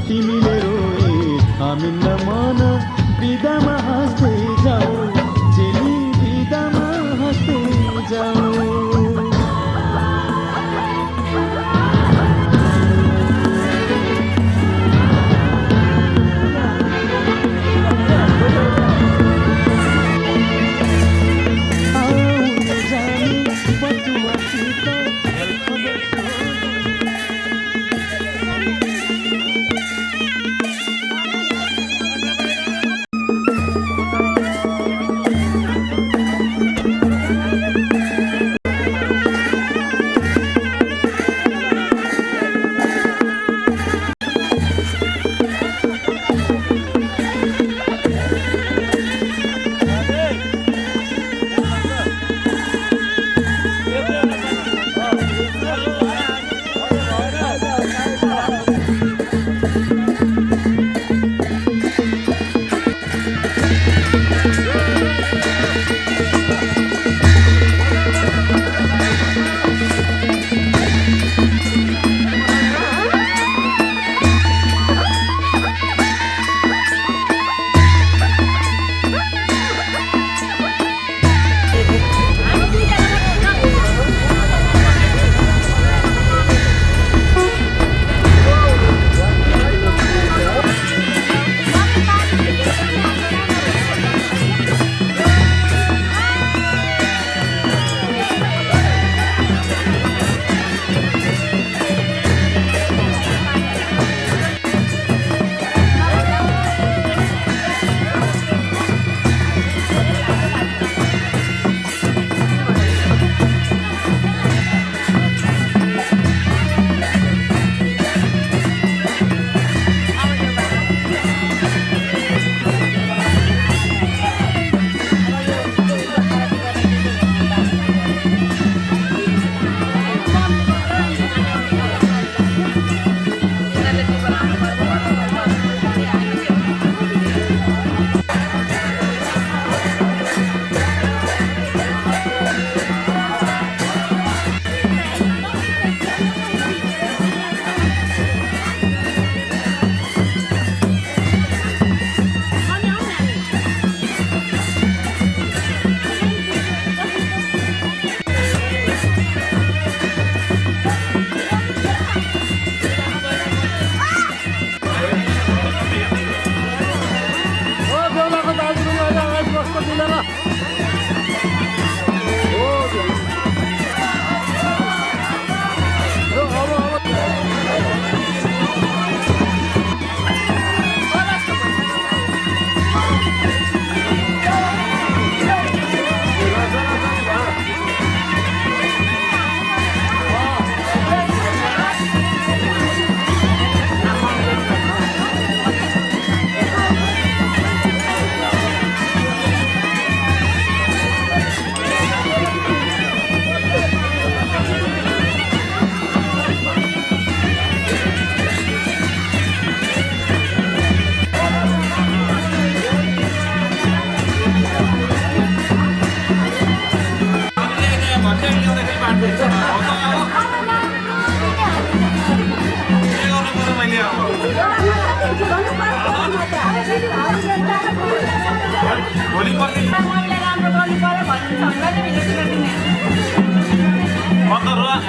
तिमीले रोए थामिन्न मन बिदामा हाँस्दै जाऊ चेली बिदामा हाँस्दै जाऊ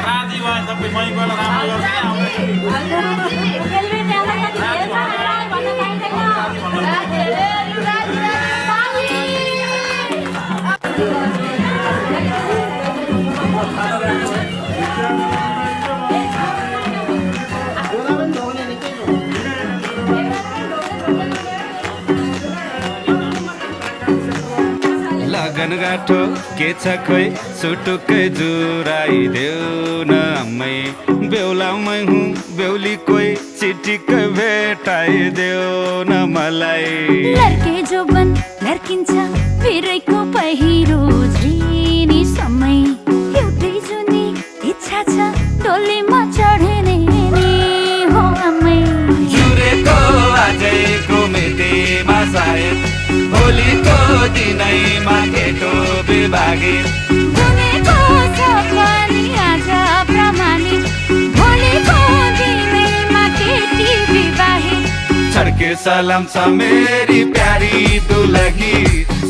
राजी भयो सबै मै गएर राम्रो लगन गाठो के छ खोइ सुटुक्कै जुराइदेऊ न मै बेहुलामै हुँ बेहुली कोही चिटिक्कै भेटाइदेऊ न मलाई लड्के जोबन लड्किन्छ बिरैको पहिरो झिनी समय एउटै जुनी इच्छा छ डोलीमा चढ्ने नि हो आमै जुरेको आजैको मेटेमा सायद भोलिको दिनैमा केटो बिभागे बुनेको छ पनि आज प्रमाणित भोलिको दिनैमा केटी विवाहित छड्के सलाम छ मेरी प्यारी दुलही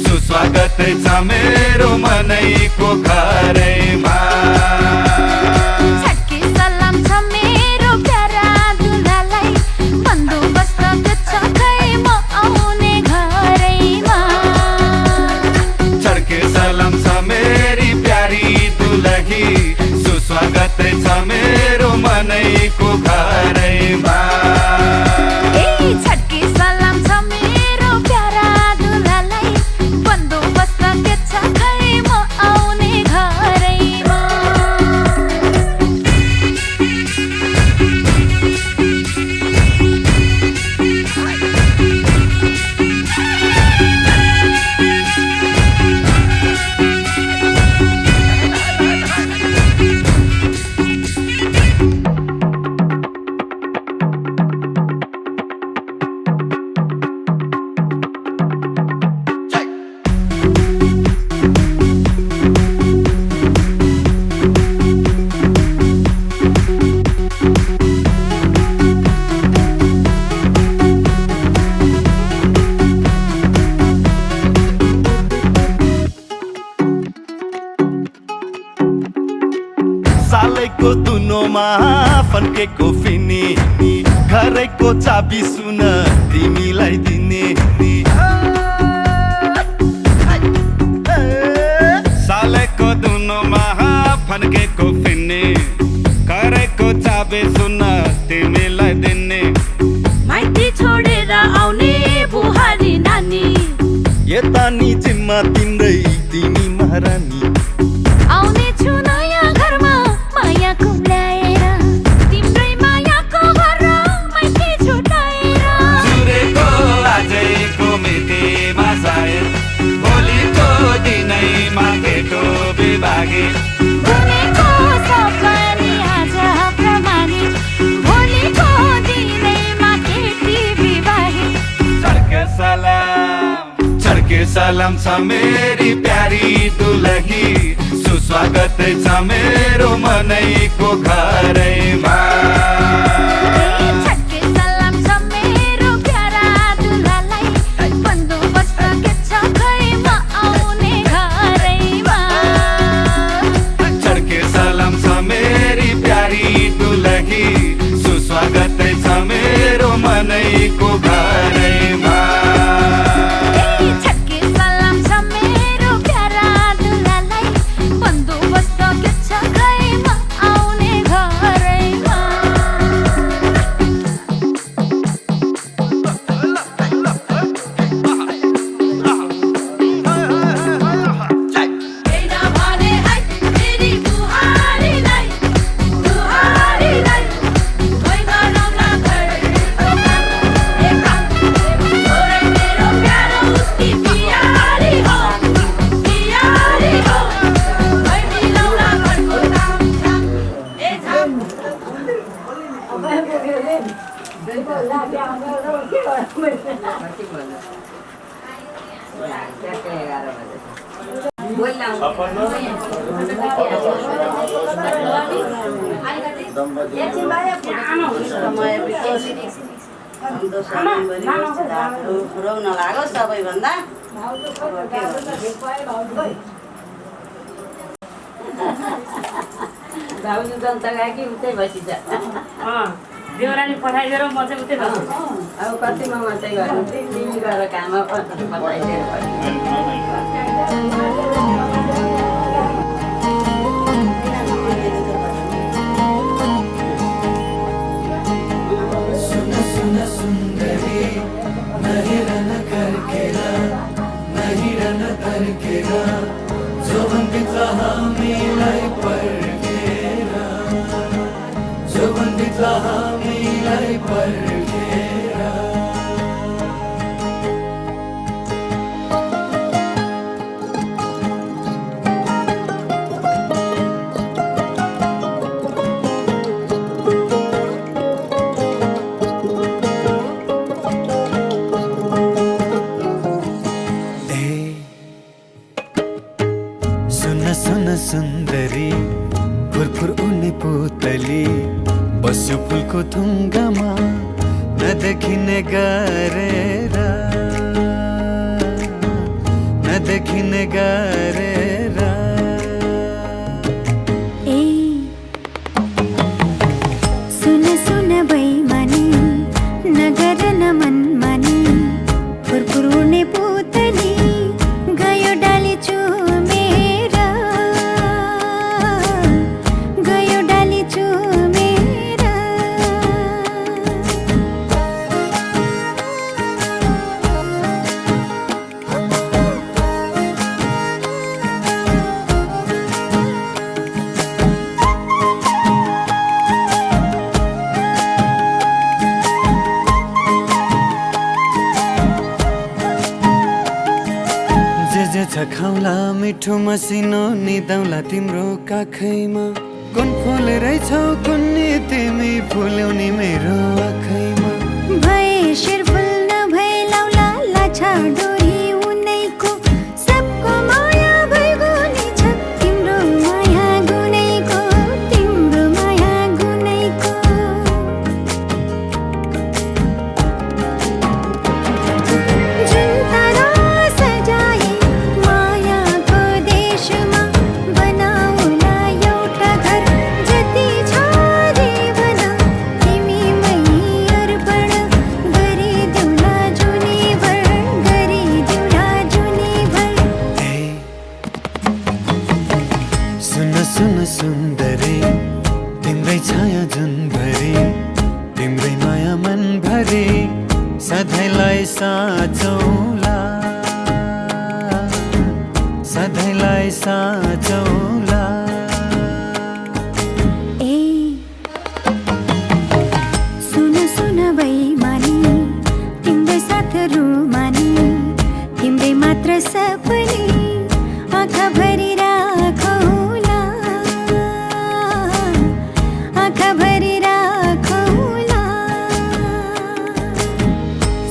सुस्वागत छ मेरो मनैको घरैमा छड्के सलाम छ मेरो प्यारा दुलालाई बन्दोबस्त छ खै म आउने घरैमा छड्के सलाम छ मेरी प्यारी दुलही सुस्वागत छ मेरो मनैको घरैमा छड्के सलाम छ मेरो प्यारा दुलालाई बन्दोबस्त छ खै म आउने घरैमा सालैको दुनोमा फन्केको फिनी घरैको चाबी सुन तिमीलाई दिने सालैको दुनोमा फन्केको फिनी घरैको चाबी सुन तिमीलाई दिने माइती छोडेर आउने बुहारी नानी यता नि जिम्मा तिम्रै तिमी महारानी आउने छु नयाँ घरमा माया कुम्ल्याएर तिम्रै मायाको घर माइती छुटाएर जुरेको आजैको मेटेमा सायद भोलिको दिनैमा केटो बिभागे बुनेको छ पनि आज प्रमाणित भोलिको दिनैमा केटी विवाहित छड्के सलाम छ मेरी प्यारी दुलही सुस्वागत छ मेरो मनैको घरैमा छड्के सलाम छ मेरो प्यारा दुलालाई बन्दोबस्त छ खै म आउने घरैमा छड्के सलाम छ मेरी प्यारी दुलही सुस्वागत छ मेरो मनैको घरैमा छड्के सलाम छ मेरो प्यारा दुलालाई बन्दोबस्त छ खै म आउने घरैमा रोग नलागोस् सबैभन्दा भाउजू जनता गएकी उतै बसिन्छ देउराली पठाइदिएर म चाहिँ उतै बस्छु अब कतिमा मात्रै गर्नु तिमी गएर काम बताइदिएर सुन्दरी फुरफुर उड्ने पुतली बस्यो फुलको थुङ्गामा नदेखिने गरेर ए सुन सुन बैमानी नगर न मनमानी फुरफुर उड्ने पुतली गयो डाली चुमेर खाउला मिठो मसिनो निदाउला तिम्रो काखैमा कुन फुल रहेछौ कुन्नी तिमी फुल्याउने मेरो आँखैमा भए शिरफुल नभए लाउला लाछा डोरी उनैको सबको माया भइगुनी छ तिम्रो माया गुनैको जुन तारा सजाए मायाको देशमा बनाउला एउटा घर जति छ जीवन तिमीमै अर्पण गरिदेऊला जुनीभर सुन सुन सुन्दरी तिम्रै छाया जुनभरि तिम्रै माया मनभरि सधैँलाई साँचौला ए सुन सुन बैमानी तिम्रै साथ रुमानी तिम्रै मात्र सपनी आँखाभरि राखौला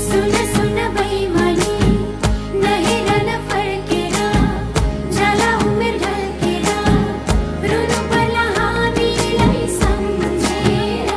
सुन सुन बैमानी नहेर नफर्केर जाला उमेर ढल्केर रुनु पर्ला हामीलाई सम्झेर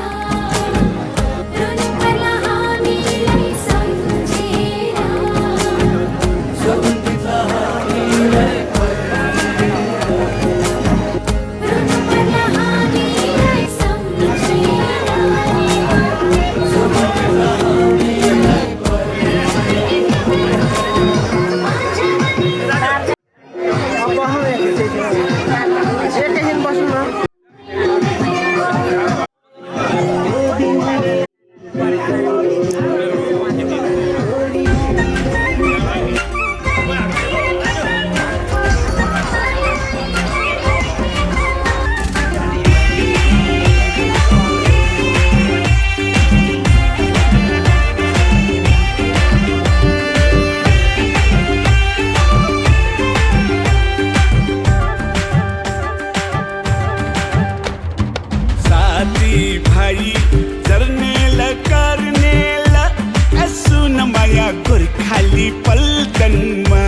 गोर्खाली पल्टनमा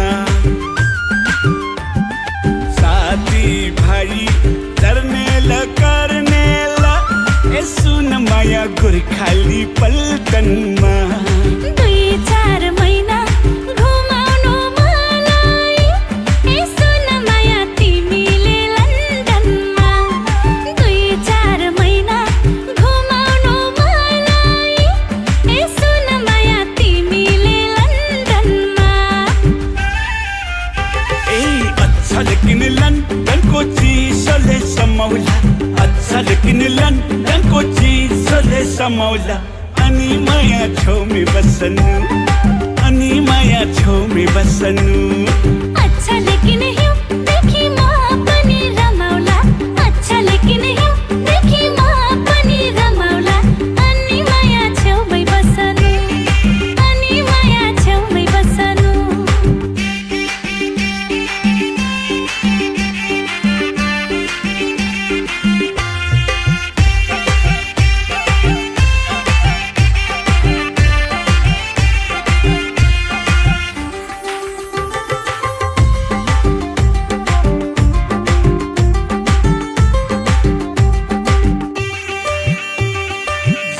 साथी भाइ जर्नेल कर्नेल यसो न माया गोर्खाली पल्टनमा 2-4 महिना घुमाउनु अच्छा लेकिन लन्डनको चिसोले समाउला अनि माया छेउमै बस्नु अनि माया छेउमै बस्नु अच्छा लेकिन हिउँदेखि म पनि रमाउला अच्छा लेकिन हिउँदेखि म पनि रमाउला अनि माया छेउमै बस्नु अनि माया छेउमै बस्नु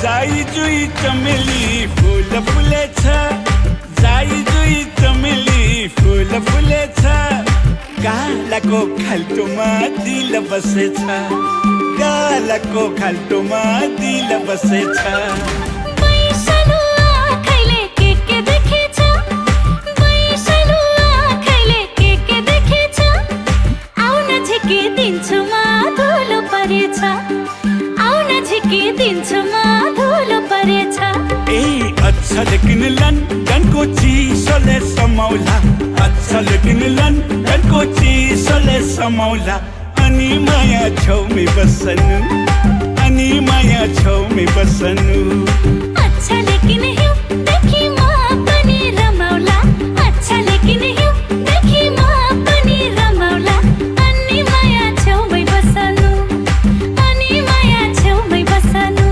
जाई जुई चमेली फुल फुलेछ जाई जुई चमेली फुल फुलेछ गालाको खाल्टोमा दिल बसेछ गालाको खाल्टोमा दिल बसेछ बैसलु आँखैले के देखेछ बैसलु आँखैले के देखेछ आउन झिकिदिन्छु म धुलो परेछ आउन झिकिदिन्छु म धुलो परेछ ए अच्छा लेकिन लन्डनको चिसोले समाउला अच्छा लेकिन लन्डनको चिसोले समाउला अनि माया छेउमै बस्नु अनि माया छेउमै बस्नु अच्छा लेकिन हिउँदेखि म पनि रमाउला अच्छा लेकिन हिउँदेखि म पनि रमाउला अनि माया छेउमै बस्नु अनि माया छेउमै बस्नु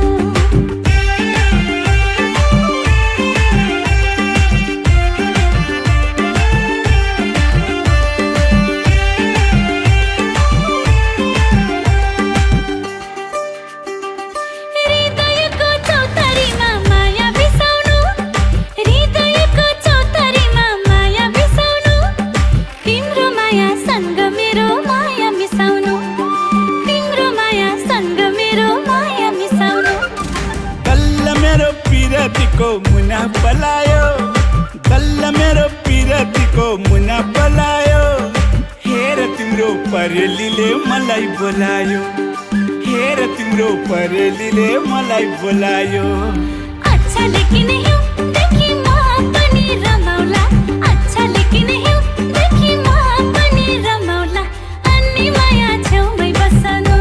हृदयको चौतारीमा माया बिसाउनु हृदयको चौतारीमा माया बिसाउनु तिम्रो मायासँग मेरो माया मिसाउनु तिम्रो मायासँग मेरो माया मिसाउनु गल्ल मेरो पिरतीको मुना पलायो गल्ल मेरो पिरतीको मुना पलायो हेर तिम्रो परेलीले मलाई बोलायो हेर तिम्रो परेलीले मलाई बोलायो अच्छा लेकिन हिउँदेखि म पनि रमाउला अच्छा लेकिन हिउँदेखि म पनि रमाउला अनि माया छेउमै बस्नु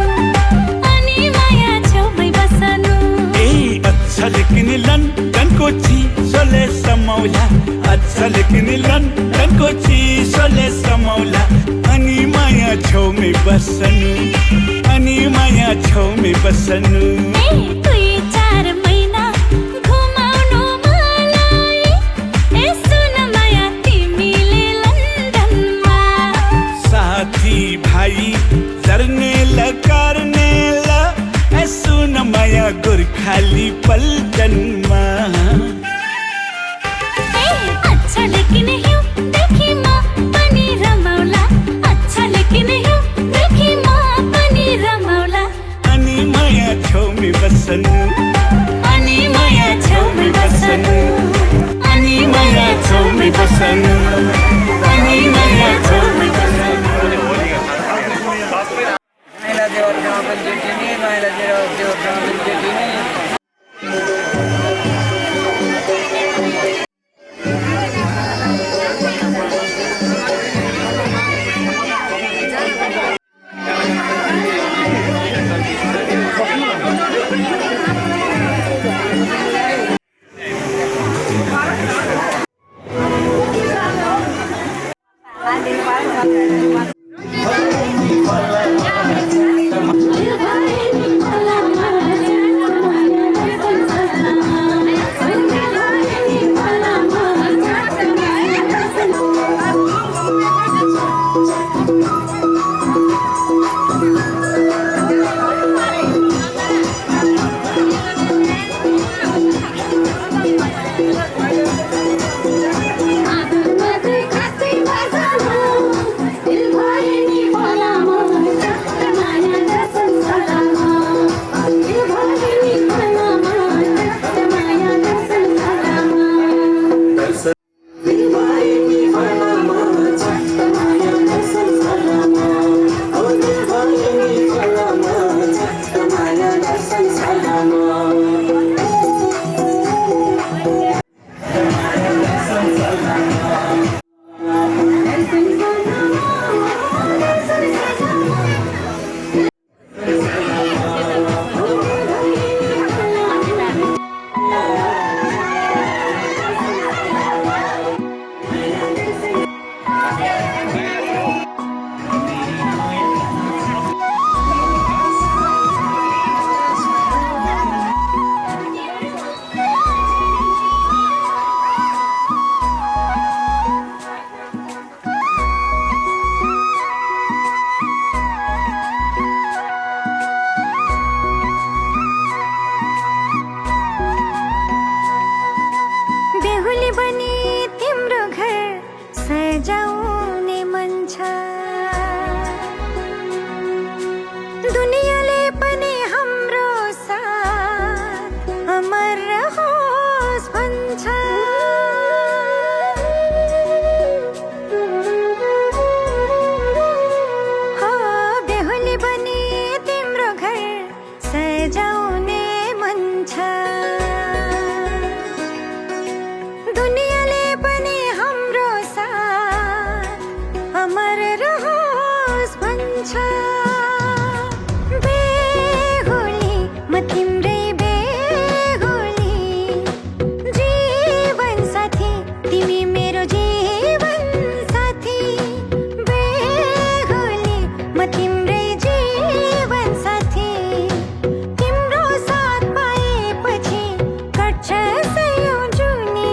अनि माया छेउमै बस्नु ए अच्छा लेकिन लन्डनको चिसोले समाउला अच्छा लेकिन लन्डनको चिसोले समाउला अनि माया छेउमै बस्नु अनि माया छेउमै बस्नु ए 2-4 महिना घुमाउनु मलाई यसो न माया तिमीले लन्डनमा साथी भाइ जर्नेला कार्नेला यसो न माया गोर्खाली पल्टनमा ए अच्छा लेकिन हिउँदेखि म पनि रमाउला अच्छा लेकिन हिउँदेखि म पनि रमाउला अनि माया छेउमै बस्नु अनि माया छेउमै बस्नु अनि माया छेउमै बस्नु अनि माया छेउमै बस्नु माइला देवरसँग पनि जुटिने माइला देवरसँग पनि जुटिने लैजाउने मन छ दुनियाँले पनि हाम्रो साथ अमर रहोस् भन्छ बेहुली म तिम्रै बेहुली जीवन साथी तिमी मेरो जीवन साथी बेहुली म तिम्रै जीवन साथी तिम्रो साथ पाएपछि कट्छ सयौं जुनी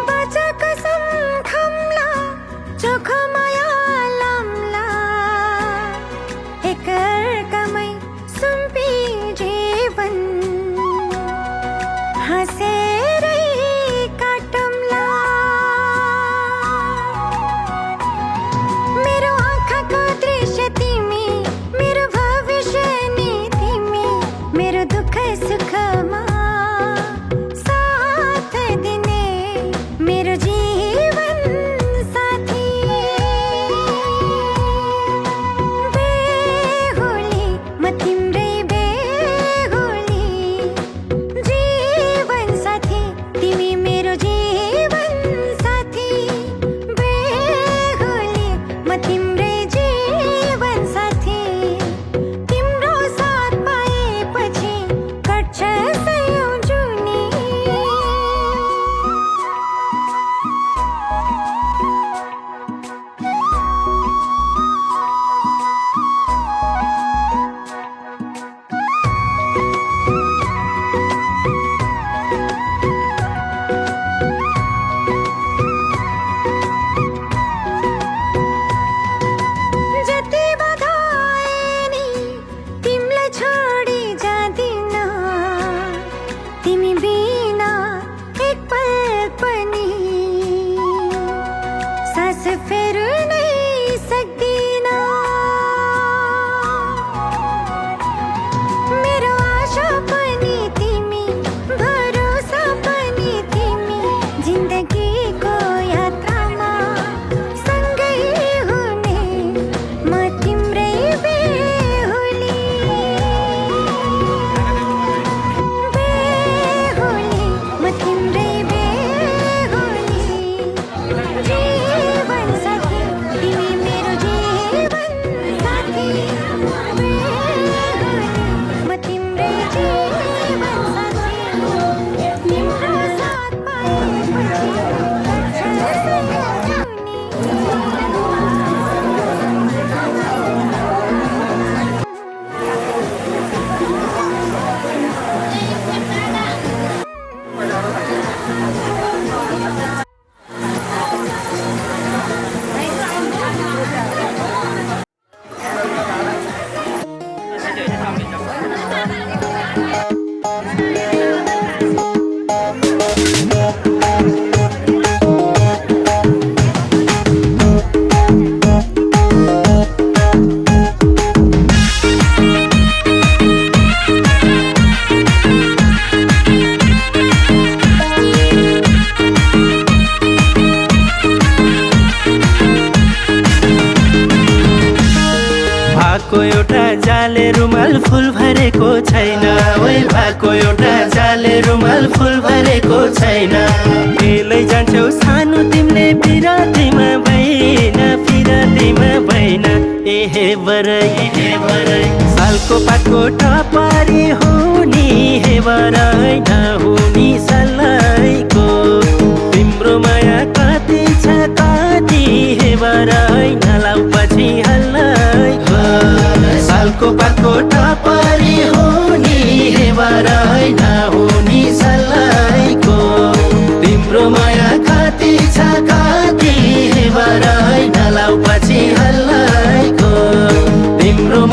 बाचा कसम खम्ला चोखमाया लाम्ला एकअर्कामै सुम्पी जीवन हाँसेरै काटौँला मेरो आँखाको दृश्य तिमी मेरो भविष्य नि तिमी मेरो दुःख सुखमा साथ दिने मेरो जीवन साथी बेहुली म तिम्रै बेहुली जीवन साथी तिमी मेरो जीवन साथी बेहुली म तिम्रै जीवन साथी तिम्रो साथ पाएपछि कट्छ सयौं जुनी जति बाधा आए नि तिमीलाई छोडी जाँदिन तिमी बिना एक पल पनि सास फेर्नै सक्दिन मेरो आशा पनि तिमी भरोसा पनि तिमी जिन्दगीको यात्रामा सँगै हुने म तिम्रै बेहुली बेहुली म तिम्रै बेहुली जीवन साथी तिमी मेरो जीवन साथी बेहुली म तिम्रै जीवन साथी तिम्रो साथ पाएपछि कट्छ सयौं जुनी भएको एउटा जाले रुमाल फुल भरेको छैन ओइ भएको एउटा जाले रुमाल फुल भरेको छैन बेलै जान्छौ सानो तिमीले पिरातीमा भइन एहे बरै सालको पातको टपारी हुनी हे बरै नहुनी सल्लाइको तिम्रो माया कति छ कति हे बरै नलाउ पछि हल्लाइको सालको पातको टपारी हुनी हे बरै नहुनी सल्लाइको तिम्रो माया कति छ कति हे बरै नलाउ पछि हल्लाइको तिम्रो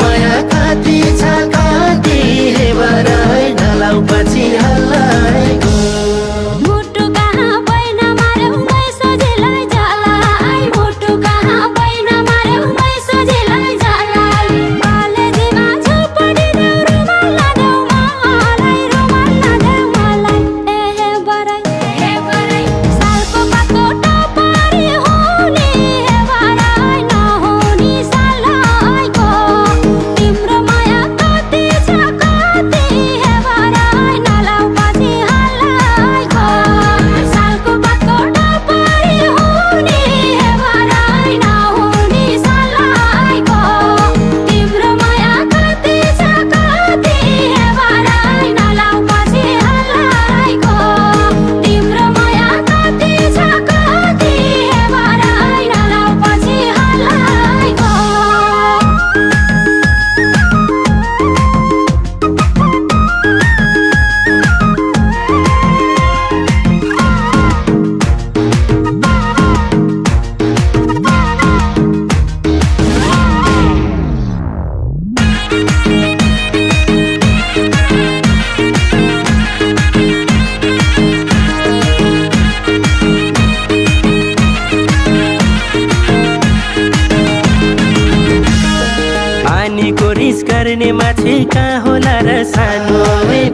रिस गर्ने मान्छे कहाँ होला र सानो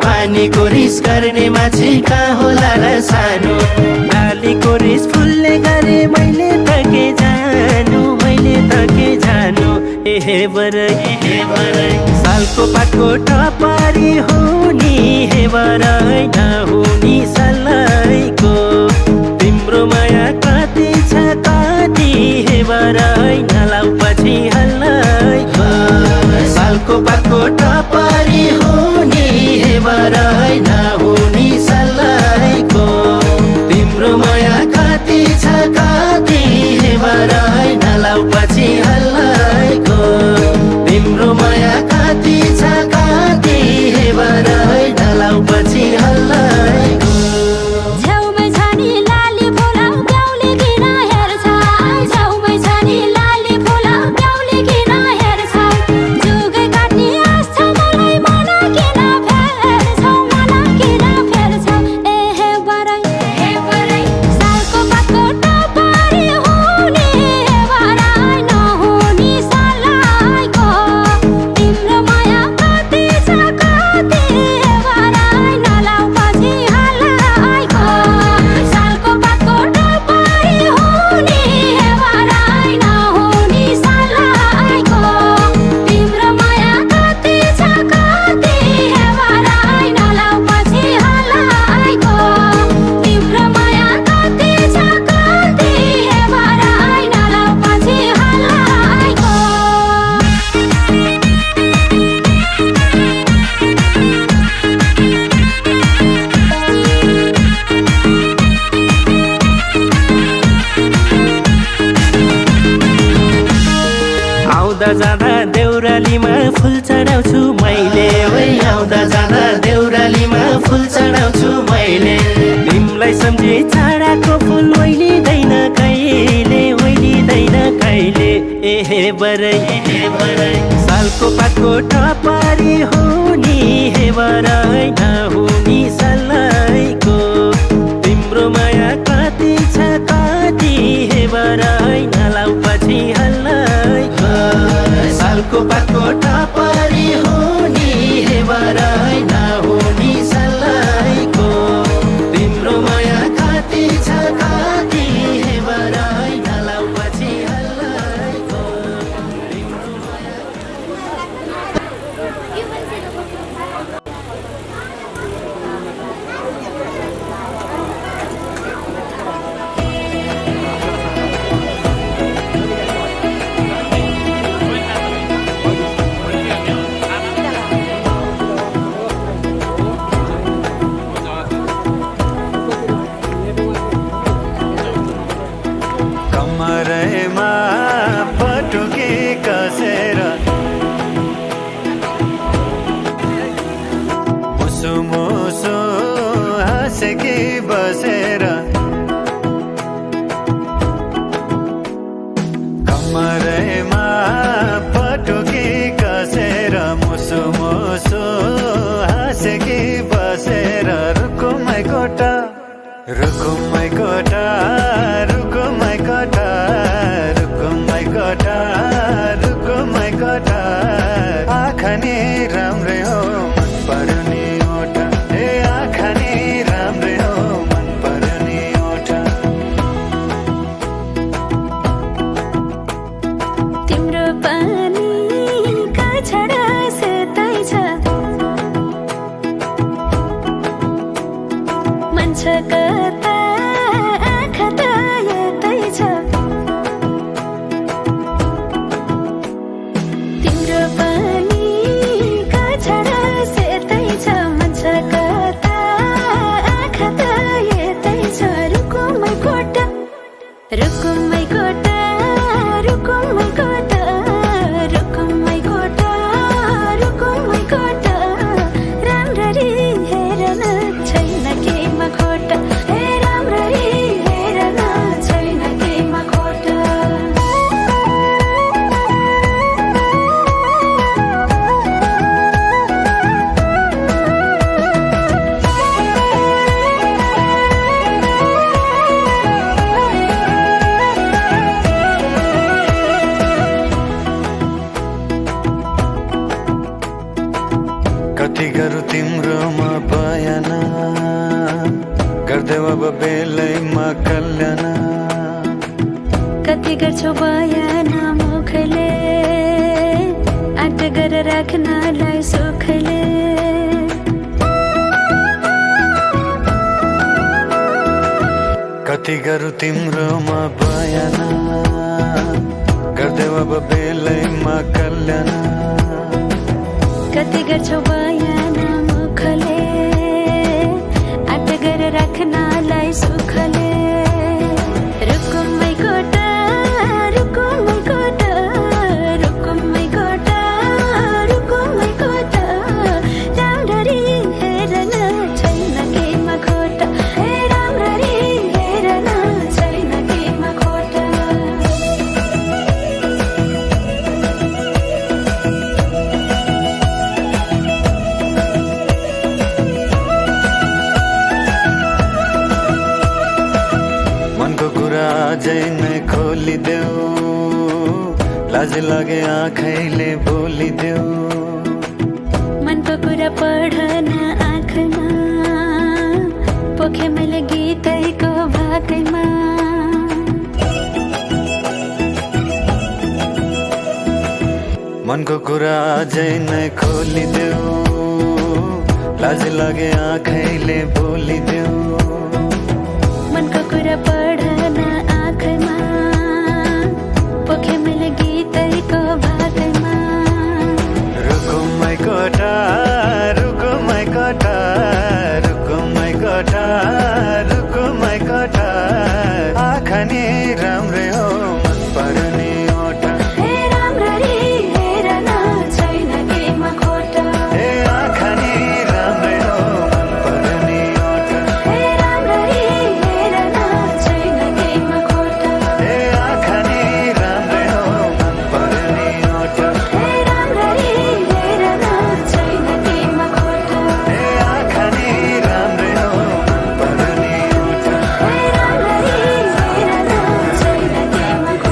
पानीको रिस गर्ने मान्छे कहाँ होला र सानो डालीको रिस फुल्ने गरे मैले त के जानु हे बरै सालको पातको टपारी हुनी हे बरै नहुनी सल्लाइको तिम्रो माया कति छ कति हे बरै नलाउ पछि हल्लाइको सालको पातको टपारी हुनी हे बरै नहुनी सल्लाइको तिम्रो माया कति छ कति हे बरै नलाउ पछि हल्लाइको तिम्रो माया कति छ कति हे बरै नलाउ पछि हल्लाइको छेउमै छ नि लाली फुला ब्याउले किन हेर्छ छेउमै छ नि लाली फुला ब्याउले किन हेर्छ जुगै काट्ने आश छ मलाई मन किन फेर्छ ए हे बरै सालको पातको टपारी हुने हे बरै नहुनी सल्लाइको तिम्रो माया कति छ कति हे बरै नलाउ पछि हल्लाइको सालको पातको टपारी हुने हे बरै नहुनी सल्लाइको तिम्रो माया कति छ कति हे बरै नलाउ पछि हल्लाइको तिम्रो माया कति छ कति हे बरै नलाउ पछि हल्लाइको आउँदा जाँदा देउरालीमा फुल चढाउँछु मैले आउँदा जाँदा देउरालीमा फुल चढाउँछु मैले तिमीलाई सम्झे छाडाको फुल ओइलिँदैन कहिले ए हे बरै सालको पातको टपारी हुनी हे बरै नहुनी सल्लाइको तिम्रो माया कति छ कति हे बरै नलाउ पछि हल्लाइको सालको पातको टपारी हुनी हे बरै नहुनी सल्लाइको तिम्रो माया कति छ कति हे बरै नलाउ पछि हल्लाइको कति गरौँ तिम्रोमा बयान गर्दै अब बेलैमा कल्याण कति गर्छौ बयान मुखले आँट गरेर राख्नलाई सुखले कति गरौँ तिम्रोमा बयान गर्दै अब बेलैमा कल्याण कति गर्छौ बयान मुखले आँट गरेर राख्नलाई सुखले रुकुमै कोटा रुकुमै कोटा रुकुमै कोटा रुकुमै कोटा राम्ररी हेर्न छैन केमा खोटा हे राम्ररी हेर्न छैन केमा खोटा मनको कुरा अझै नै खोलिदेऊ लाज लागे आँखैले बोलिदेऊ मनको कुरा पढ्न आँखमा पोखे मैले गीतैको भाकैमा मनको कुरा अझै नै खोलिदेऊ लाज लागे आँखैले बोलिदेऊ मनको कुरा पढ्न आँखमा पोखे मैले गीतैको भाकैमा रुकुमै कोटा रुकुमै कोटा रुकुमै कोटा रुकुमै कोटा आँखा नि राम्रै हो मन पर्ने ओठा हे राम्ररी हेर्न छैन केमा खोटा ए आँखा नि राम्रै हो मन पर्ने ओठा हे राम्ररी हेर्न छैन केमा खोटा ए आँखा नि राम्रै हो मन पर्ने ओठा हे राम्ररी हेर्न छैन केमा खोटा ए आँखा नि राम्रै हो मन पर्ने ओठा हे राम्ररी हेर्न छैन केमा खोटा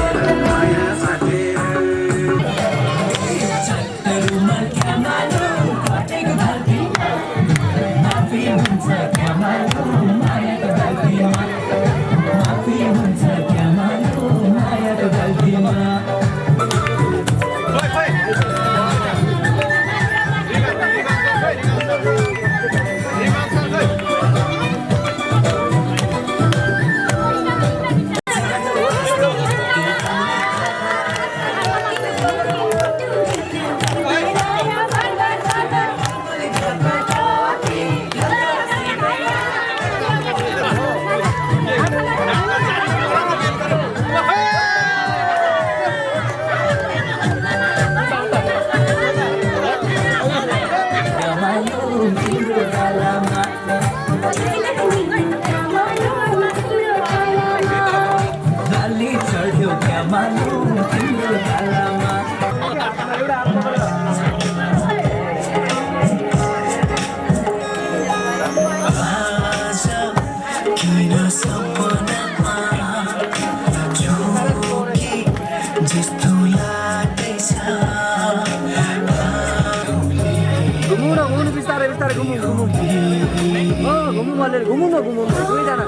घुमु न दुईजना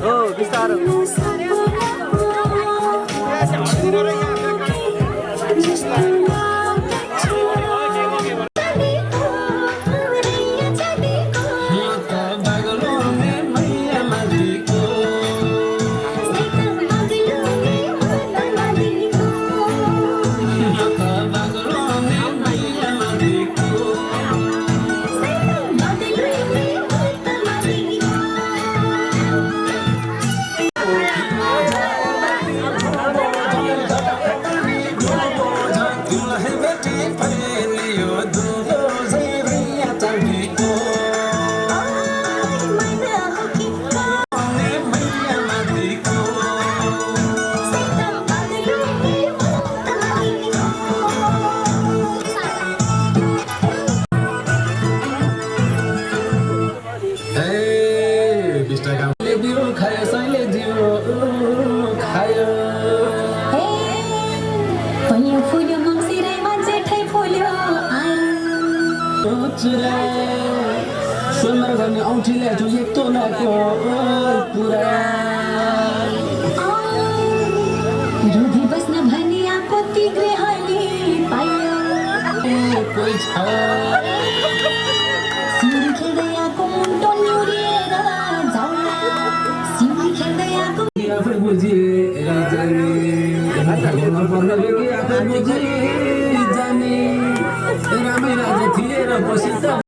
हो बिस्तारो सोमर गर्ने औँठीले यस्तो नको पुरा रुधी बस्न भनिया कति ग्रहले पायो कोही छ सिउरी खेल्दै आएको मुन्टो निउरिएर जाउला सिउरी खेल्दै आएको आफै बुझेर जाने घुम्न पर्न बेगी आफै बुझी जाने रामै राजा थिएर बसी त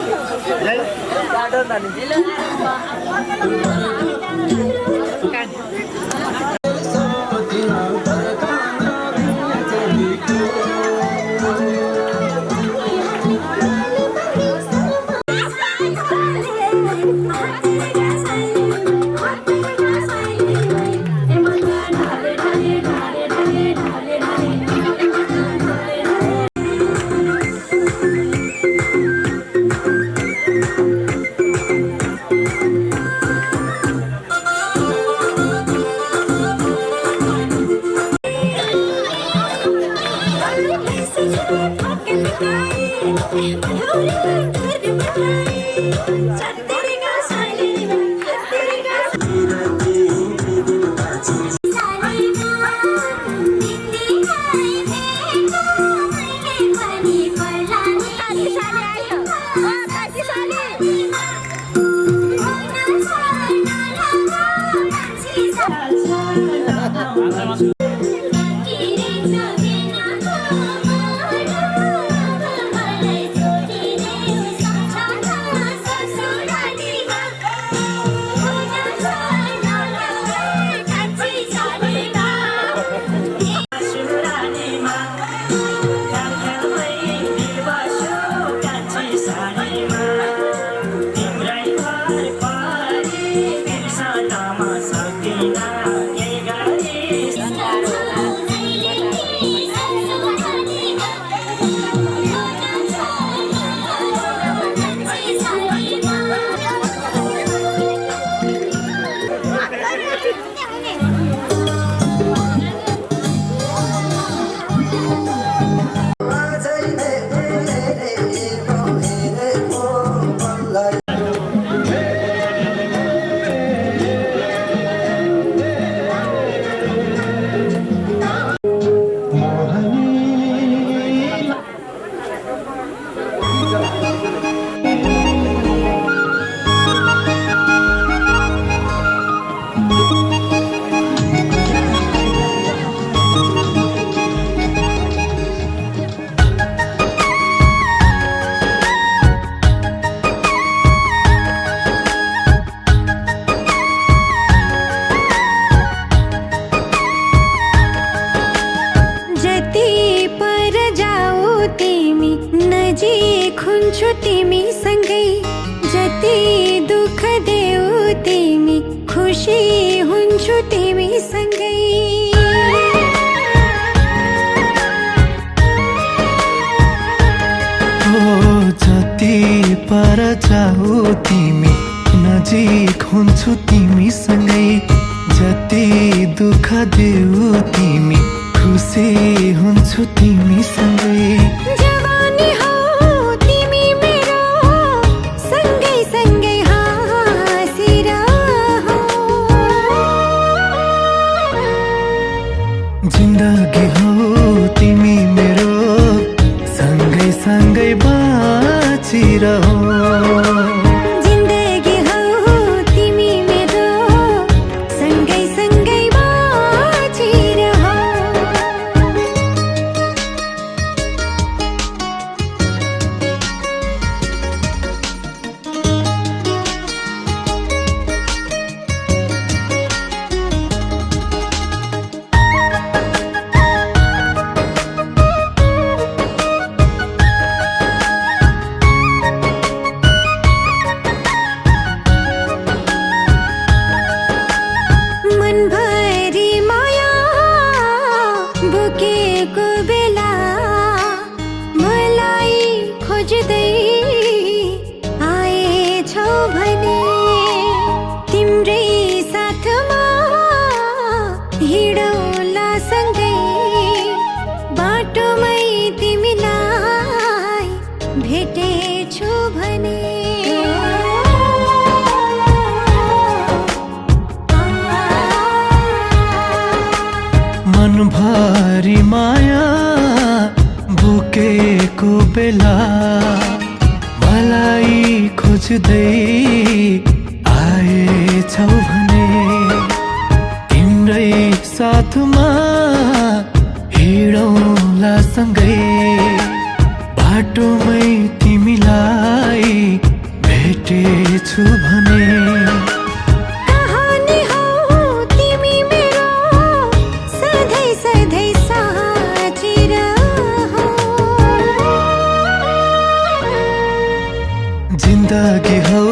हुन्छु तिमी सँगै जति दुःख देऊ तिमी खुसी हुन्छु तिमी सँगै जति पर जाऊ तिमी नजिक हुन्छु तिमी सँगै जति दुःख देऊ तिमी खुसी हुन्छु तिमी सँगै जवानी हो तिमी मेरो सँगै सँगै हाँसिरहौ जिन्दगी हो तिमी मेरो सँगै सँगै बाँचिरहौ भेटेछु भने मनभरि माया बोकेको बेला मलाई खोज्दै आएछौ भने तिम्रै साथमा हिँडौँला सँगै बाटोमै तिमीलाई भेटेछु भने कहानी हौ तिमी मेरो सधैँ सधैँ साथी रहो जिन्दगी हौ